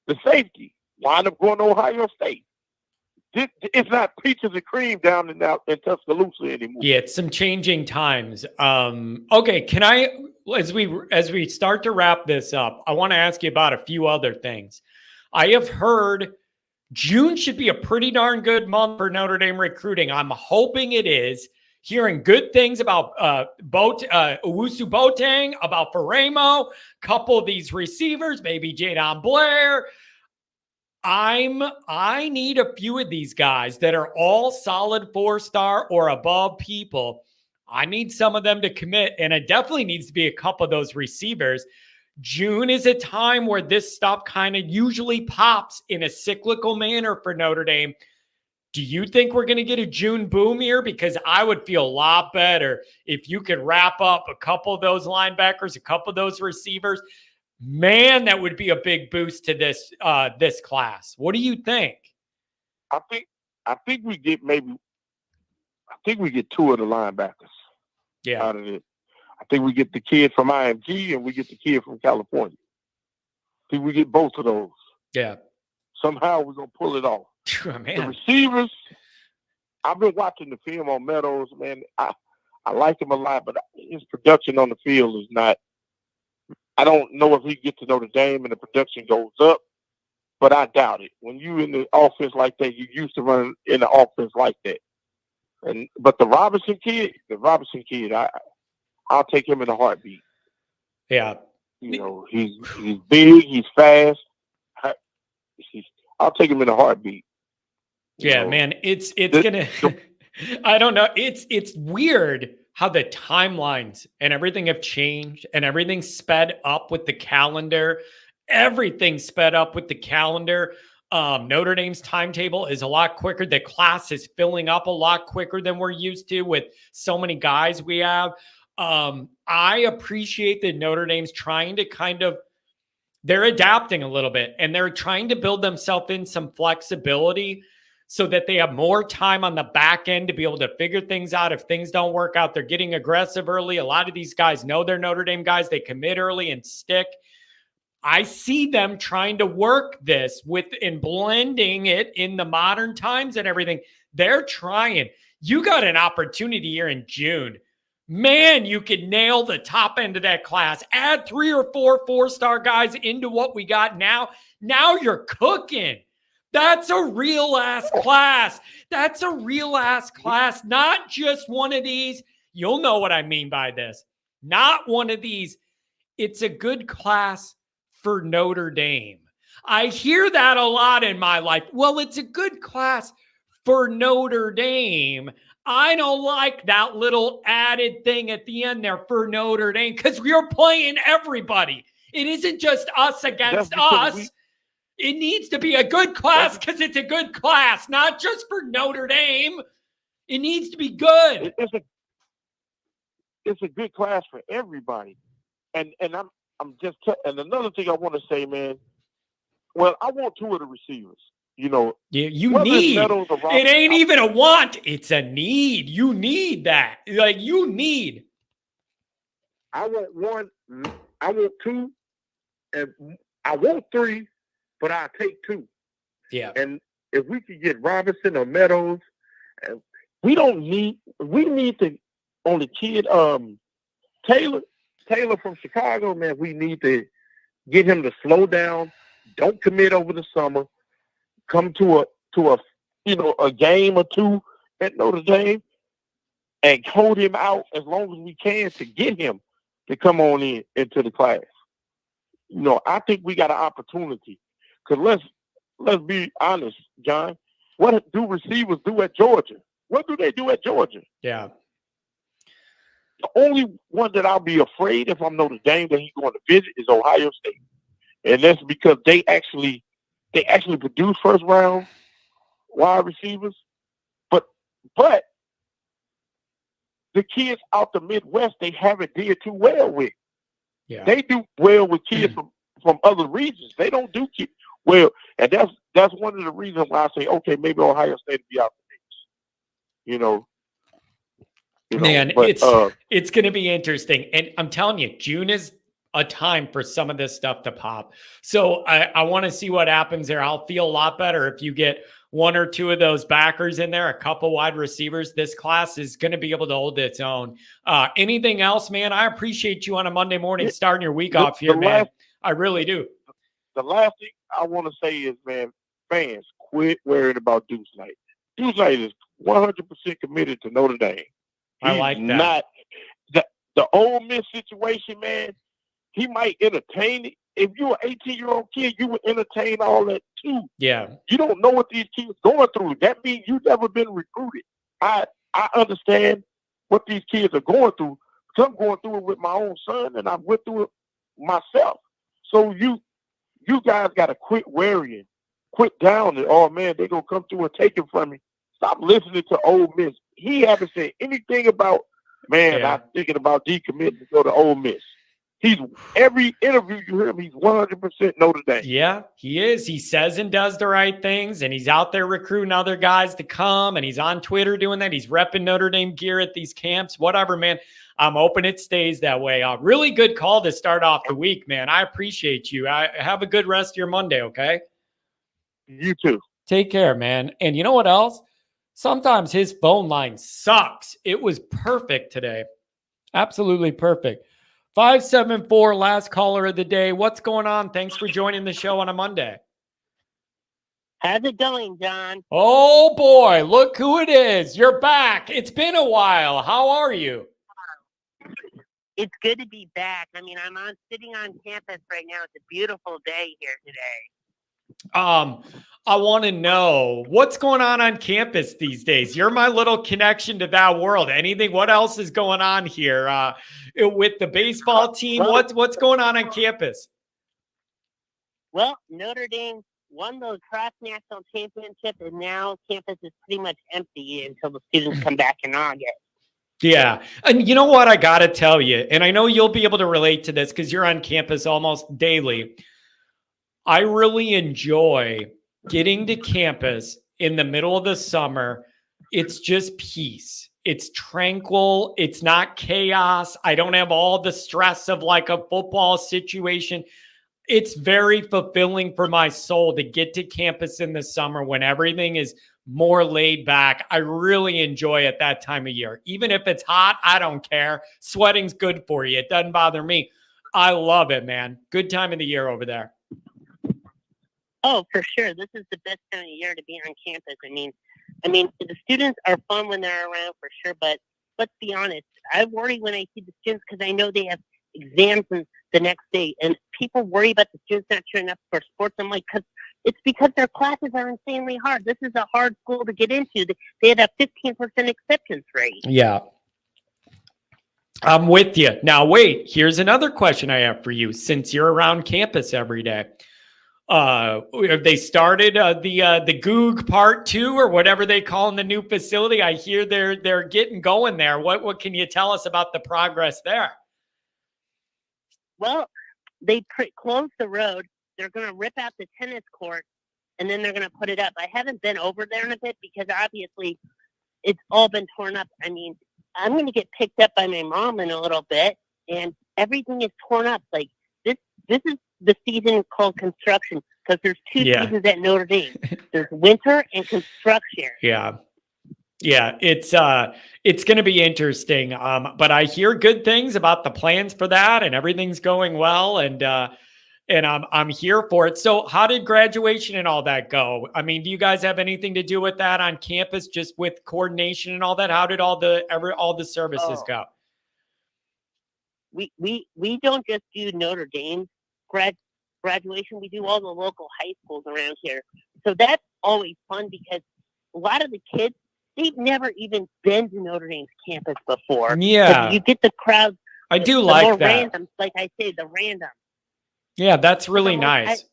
the safety, wound up going to Ohio State. It's not peaches and cream down in Tuscaloosa anymore. Yeah, it's some changing times. Okay, can I, as we start to wrap this up, I want to ask you about a few other things. I have heard June should be a pretty darn good month for Notre Dame recruiting. I'm hoping it is. Hearing good things about Owusu Boateng, about Faremo, couple of these receivers, maybe Jadon Blair. I need a few of these guys that are all solid 4-star or above people. I need some of them to commit, and it definitely needs to be a couple of those receivers. June is a time where this stuff kind of usually pops in a cyclical manner for Notre Dame. Do you think we're going to get a June boom here? Because I would feel a lot better if you could wrap up a couple of those linebackers, a couple of those receivers. Man, that would be a big boost to this class. What do you think? I think we get two of the linebackers. Yeah. Out of it. I think we get the kid from IMG and we get the kid from California. I think we get both of those. Yeah. Somehow we're gonna pull it off. Man. The receivers, I've been watching the film on Meadows, man. I like him a lot, but his production on the field is not I don't know if he gets to Notre Dame and the production goes up, but I doubt it. When you in the offense like that, you used to run in the offense like that. But the Robinson kid, I'll take him in a heartbeat. Yeah. You know, he's big, he's fast. I'll take him in a heartbeat. Yeah, man, it's gonna. I don't know. It's weird how the timelines and everything have changed, and everything's sped up with the calendar. Everything's sped up with the calendar. Notre Dame's timetable is a lot quicker. The class is filling up a lot quicker than we're used to with so many guys we have. I appreciate that Notre Dame's trying to they're adapting a little bit, and they're trying to build themselves in some flexibility so that they have more time on the back end to be able to figure things out. If things don't work out, they're getting aggressive early. A lot of these guys know they're Notre Dame guys. They commit early and stick. I see them trying to work this and blending it in the modern times and everything. They're trying. You got an opportunity here in June. Man, you could nail the top end of that class. Add 3 or 4 4-star guys into what we got now. Now you're cooking. That's a real ass class. That's a real ass class. Not just one of these. You'll know what I mean by this. Not one of these. It's a good class for Notre Dame. I hear that a lot in my life. Well, it's a good class for Notre Dame. I don't like that little added thing at the end there for Notre Dame because we're playing everybody. It isn't just us against us. It needs to be a good class because it's a good class, not just for Notre Dame. It needs to be good. It's a good class for everybody. And I'm just and another thing I want to say, man. Well, I want 2 of the receivers. You know, you need. It ain't even a want. It's a need. You need that. Like you need. I want 1. I want 2, and I want 3, but I'll take 2. Yeah. And if we could get Robinson or Meadows, we need to on the kid Taylor from Chicago, man. We need to get him to slow down. Don't commit over the summer. Come to a game or 2 at Notre Dame and hold him out as long as we can to get him to come on into the class. You know, I think we got an opportunity. Because let's be honest, John. What do receivers do at Georgia? What do they do at Georgia? Yeah. The only one that I'll be afraid if I'm Notre Dame that he's going to visit is Ohio State. And that's because they actually produce first round wide receivers. But the kids out the Midwest, they haven't did too well with. Yeah. They do well with kids from other regions. They don't do well. And that's one of the reasons why I say, okay, maybe Ohio State will be out the mix. You know, man, but, it's going to be interesting. And I'm telling you, June is a time for some of this stuff to pop. So I want to see what happens there. I'll feel a lot better if you get 1 or 2 of those backers in there, a couple wide receivers. This class is going to be able to hold its own. Anything else, man? I appreciate you on a Monday morning starting your week off here, man. I really do. The last thing I want to say is, man, fans, quit worrying about Deuce Knight. Deuce Knight is 100% committed to Notre Dame. I like that. The Ole Miss situation, man. He might entertain it. If you're an 18-year-old kid, you would entertain all that too. Yeah. You don't know what these kids going through. That means you've never been recruited. I understand what these kids are going through. Because I'm going through it with my own son, and I went through it myself. So you guys got to quit worrying. Quit down and, oh, man, they're going to come through and take it from me. Stop listening to Ole Miss. He haven't said anything about, man, I'm thinking about decommitting to go to Ole Miss. Every interview you hear him, he's 100% Notre Dame. Yeah, he is. He says and does the right things, and he's out there recruiting other guys to come, and he's on Twitter doing that. He's repping Notre Dame gear at these camps, whatever, man. I'm hoping it stays that way. A really good call to start off the week, man. I appreciate you. Have a good rest of your Monday, okay? You too. Take care, man. And you know what else? Sometimes his phone line sucks. It was perfect today. Absolutely perfect. 574, last caller of the day. What's going on? Thanks for joining the show on a Monday. How's it going, John? Oh boy, look who it is. You're back. It's been a while. How are you? It's good to be back. I mean, sitting on campus right now. It's a beautiful day here today. I want to know what's going on campus these days. You're my little connection to that world. What else is going on here with the baseball team? What's going on campus? Well, Notre Dame won the lacrosse national championship, and now campus is pretty much empty until the students come back in August. Yeah. And you know what? I got to tell you, and I know you'll be able to relate to this because you're on campus almost daily. I really enjoy getting to campus in the middle of the summer. It's just peace. It's tranquil. It's not chaos. I don't have all the stress of like a football situation. It's very fulfilling for my soul to get to campus in the summer when everything is more laid back. I really enjoy it that time of year. Even if it's hot, I don't care. Sweating's good for you. It doesn't bother me. I love it, man. Good time of the year over there. Oh, for sure. This is the best time of year to be on campus. I mean, the students are fun when they're around for sure, but let's be honest. I worry when I see the students because I know they have exams the next day, and people worry about the students not showing up for sports. I'm like, it's because their classes are insanely hard. This is a hard school to get into. They had a 15% acceptance rate. Yeah. I'm with you. Now, wait, here's another question I have for you. Since you're around campus every day, have they started the Goog Part 2 or whatever they call in the new facility? I hear they're getting going there. What can you tell us about the progress there? Well, they closed the road. They're going to rip out the tennis court, and then they're going to put it up. I haven't been over there in a bit because obviously it's all been torn up. I mean, I'm going to get picked up by my mom in a little bit, and everything is torn up. Like this is the season called construction because there's two seasons at Notre Dame. There's winter and construction. Yeah. Yeah, it's going to be interesting. But I hear good things about the plans for that, and everything's going well, and I'm here for it. So, how did graduation and all that go? I mean, do you guys have anything to do with that on campus, just with coordination and all that? How did all the services go? We don't just do Notre Dame graduation. We do all the local high schools around here. So that's always fun because a lot of the kids, they've never even been to Notre Dame's campus before. Yeah. You get the crowds. I do like more that. Random, like I say, the random. Yeah, that's really nice.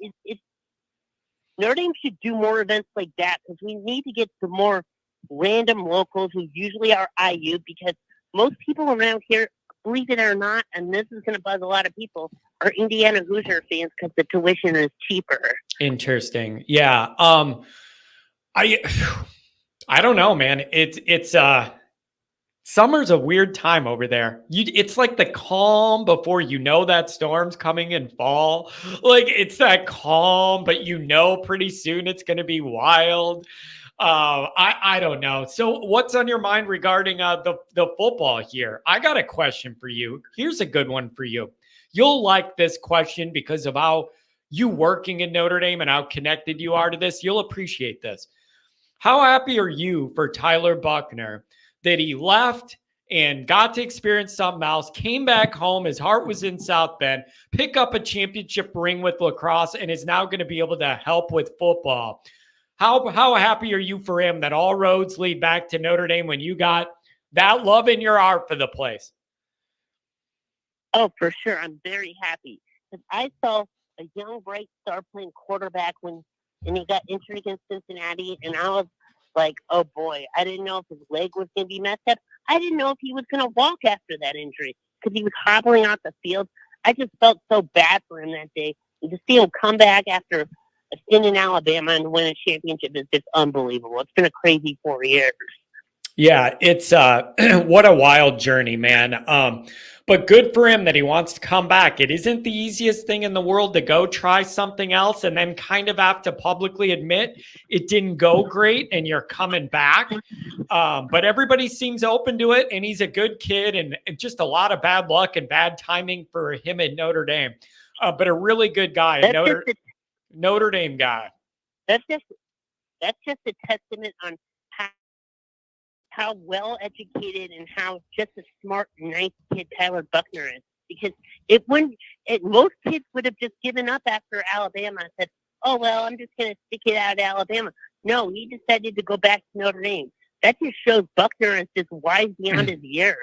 Notre Dame should do more events like that because we need to get some more random locals who usually are IU because most people around here, believe it or not, and this is going to buzz a lot of people, are Indiana Hoosier fans because the tuition is cheaper. Interesting. Yeah. I don't know, man. It's summer's a weird time over there. It's like the calm before you know that storm's coming in fall. Like it's that calm, but pretty soon it's going to be wild. I don't know. So what's on your mind regarding the football here? I got a question for you. Here's a good one for you. You'll like this question because of how you working in Notre Dame and how connected you are to this. You'll appreciate this. How happy are you for Tyler Buckner that he left and got to experience something else, came back home, his heart was in South Bend, pick up a championship ring with lacrosse, and is now going to be able to help with football? How happy are you for him that all roads lead back to Notre Dame when you got that love in your heart for the place? Oh, for sure. I'm very happy because I saw a young, bright star playing quarterback and he got injured against Cincinnati, and I was like, oh boy, I didn't know if his leg was going to be messed up. I didn't know if he was going to walk after that injury because he was hobbling off the field. I just felt so bad for him that day. And to see him come back after a stint in Alabama and win a championship is just unbelievable. It's been a crazy 4 years. Yeah, it's what a wild journey, man. But good for him that he wants to come back. It isn't the easiest thing in the world to go try something else and then kind of have to publicly admit it didn't go great and you're coming back. But everybody seems open to it, and he's a good kid, and just a lot of bad luck and bad timing for him at Notre Dame. But a really good guy, Notre Dame guy. That's just a testament on how well educated and how just a smart, nice kid Tyler Buckner is. Because most kids would have just given up after Alabama and said, "Oh well, I'm just going to stick it out at Alabama." No, he decided to go back to Notre Dame. That just shows Buckner is just wise beyond his years.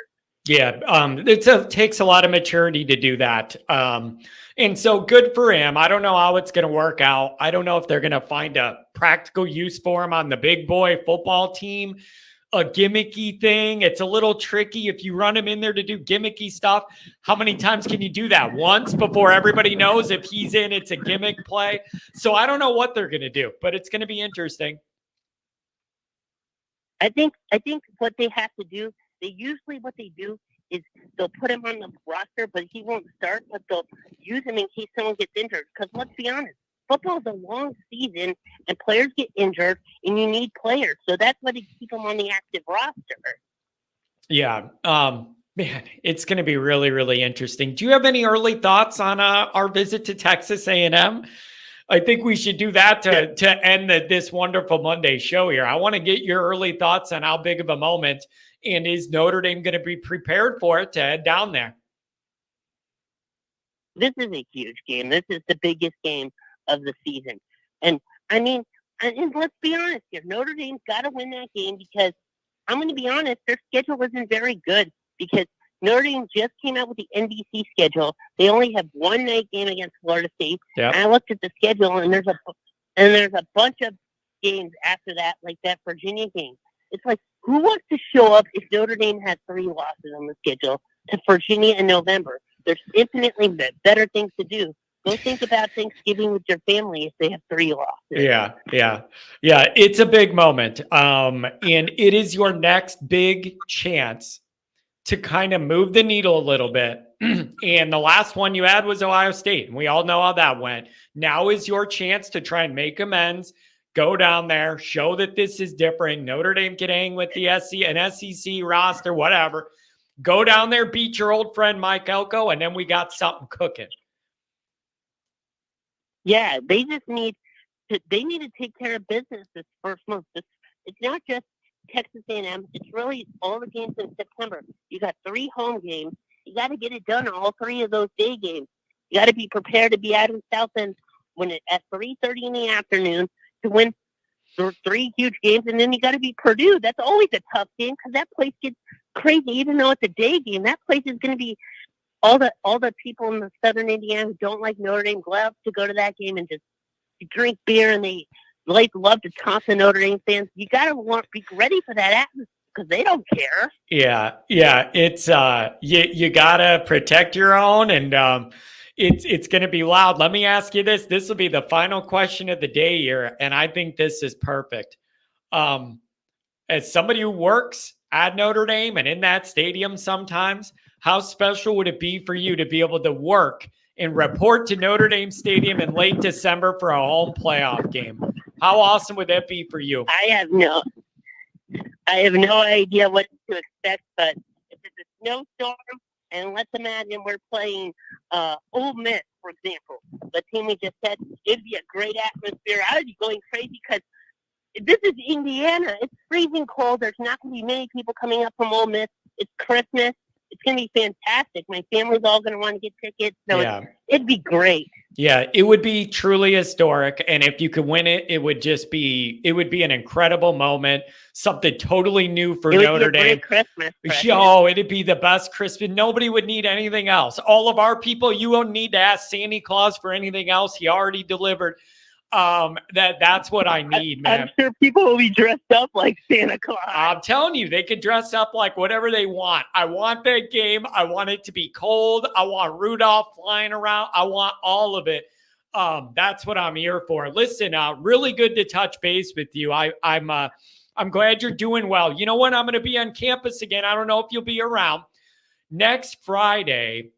Yeah, it takes a lot of maturity to do that. And so good for him. I don't know how it's going to work out. I don't know if they're going to find a practical use for him on the big boy football team, a gimmicky thing. It's a little tricky if you run him in there to do gimmicky stuff. How many times can you do that? Once before everybody knows if he's in, it's a gimmick play. So I don't know what they're going to do, but it's going to be interesting. I think what they have to do, what they do is they'll put him on the roster, but he won't start, but they'll use him in case someone gets injured. Because let's be honest, football is a long season, and players get injured, and you need players. So that's why they keep them on the active roster. Yeah. Man, it's going to be really, really interesting. Do you have any early thoughts on our visit to Texas A&M? I think we should do that to end this wonderful Monday show here. I want to get your early thoughts on how big of a moment, and is Notre Dame going to be prepared for it to head down there? This is a huge game. This is the biggest game of the season. And I mean, and let's be honest here, Notre Dame's got to win that game because I'm going to be honest, their schedule wasn't very good because Notre Dame just came out with the NBC schedule. They only have one night game against Florida State. Yep. And I looked at the schedule, and there's a bunch of games after that, like that Virginia game. It's like, who wants to show up if Notre Dame has 3 losses on the schedule to Virginia in November? There's infinitely better things to do. Go think about Thanksgiving with your family if they have 3 losses. Yeah. It's a big moment. And it is your next big chance to kind of move the needle a little bit. And the last one you had was Ohio State. And we all know how that went. Now is your chance to try and make amends. Go down there, show that this is different. Notre Dame can hang with the SEC roster, whatever. Go down there, beat your old friend Mike Elko, and then we got something cooking. Yeah, they need to take care of business this first month. It's not just Texas A&M. It's really all the games in September. You got 3 home games. You got to get it done all 3 of those day games. You got to be prepared to be out in South End at 3:30 in the afternoon to win 3 huge games, and then you got to be Purdue. That's always a tough game because that place gets crazy. Even though it's a day game, that place is going to be all the people in the Southern Indiana who don't like Notre Dame love to go to that game and just drink beer, and they love to taunt the Notre Dame fans. You got to be ready for that atmosphere because they don't care. Yeah. It's you got to protect your own, and it's going to be loud. Let me ask you this. This will be the final question of the day here, and I think this is perfect. As somebody who works at Notre Dame and in that stadium sometimes, how special would it be for you to be able to work and report to Notre Dame Stadium in late December for a home playoff game? How awesome would that be for you? I have no idea what to expect, but if it's a snowstorm, and let's imagine we're playing Ole Miss, for example, the team we just said, it'd be a great atmosphere. I would be going crazy because this is Indiana. It's freezing cold. There's not going to be many people coming up from Ole Miss. It's Christmas. It's going to be fantastic. My family's all going to want to get tickets. So it'd be great. Yeah, it would be truly historic. And if you could win it, it would be an incredible moment. Something totally new for Notre Dame. Christmas. Oh, it'd be the best Christmas. Nobody would need anything else. All of our people, you won't need to ask Santa Claus for anything else. He already delivered. That's what I need, man. I'm sure people will be dressed up like Santa Claus. I'm telling you, they can dress up like whatever they want. I want that game. I want it to be cold. I want Rudolph flying around. I want all of it. That's what I'm here for. Listen, really good to touch base with you. I'm glad you're doing well. You know what? I'm going to be on campus again. I don't know if you'll be around next Friday.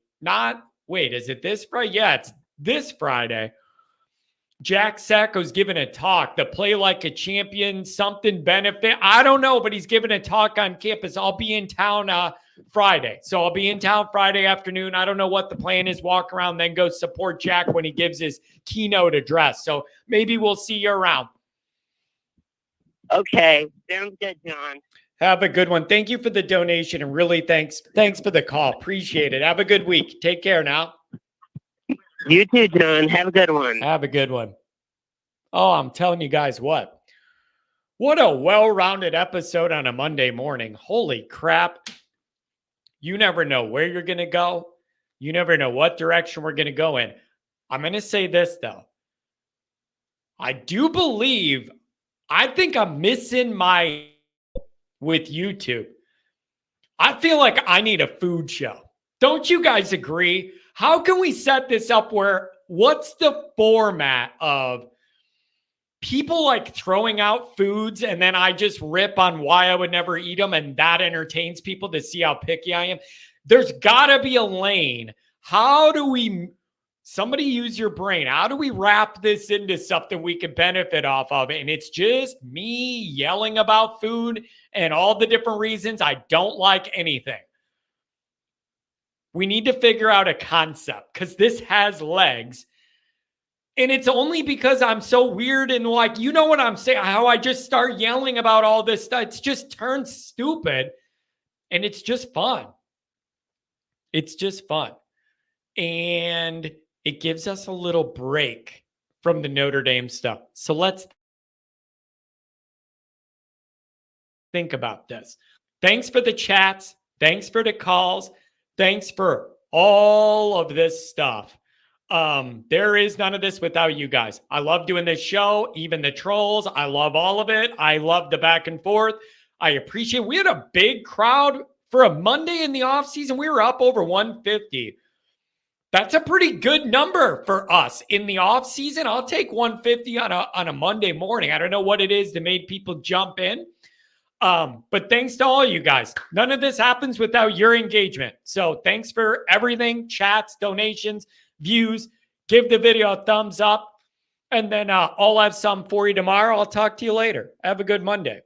Is it this Friday? Yeah, it's this Friday. Jack Sacco's giving a talk, the Play Like a Champion, something benefit. I don't know, but he's giving a talk on campus. I'll be in town Friday. So I'll be in town Friday afternoon. I don't know what the plan is. Walk around, then go support Jack when he gives his keynote address. So maybe we'll see you around. Okay. Sounds good, John. Have a good one. Thank you for the donation, and really thanks for the call. Appreciate it. Have a good week. Take care now. You too, John. Have a good one. Have a good one. Oh, I'm telling you guys what a well-rounded episode on a Monday morning. Holy crap. You never know where you're going to go. You never know what direction we're going to go in. I'm going to say this, though. I think I'm missing with YouTube. I feel like I need a food show. Don't you guys agree? How can we set this up what's the format of people like throwing out foods and then I just rip on why I would never eat them and that entertains people to see how picky I am? There's got to be a lane. Somebody use your brain. How do we wrap this into something we can benefit off of? And it's just me yelling about food and all the different reasons I don't like anything. We need to figure out a concept because this has legs. And it's only because I'm so weird and like, you know what I'm saying? How I just start yelling about all this stuff. It's just turned stupid and it's just fun. It's just fun. And it gives us a little break from the Notre Dame stuff. So let's think about this. Thanks for the chats. Thanks for the calls. Thanks for all of this stuff. There is none of this without you guys. I love doing this show, even the trolls. I love all of it. I love the back and forth. I appreciate it. We had a big crowd for a Monday in the off season. We were up over 150. That's a pretty good number for us in the off season. I'll take 150 on a Monday morning. I don't know what it is that made people jump in. But thanks to all you guys. None of this happens without your engagement. So thanks for everything, chats, donations, views. Give the video a thumbs up. And then I'll have some for you tomorrow. I'll talk to you later. Have a good Monday.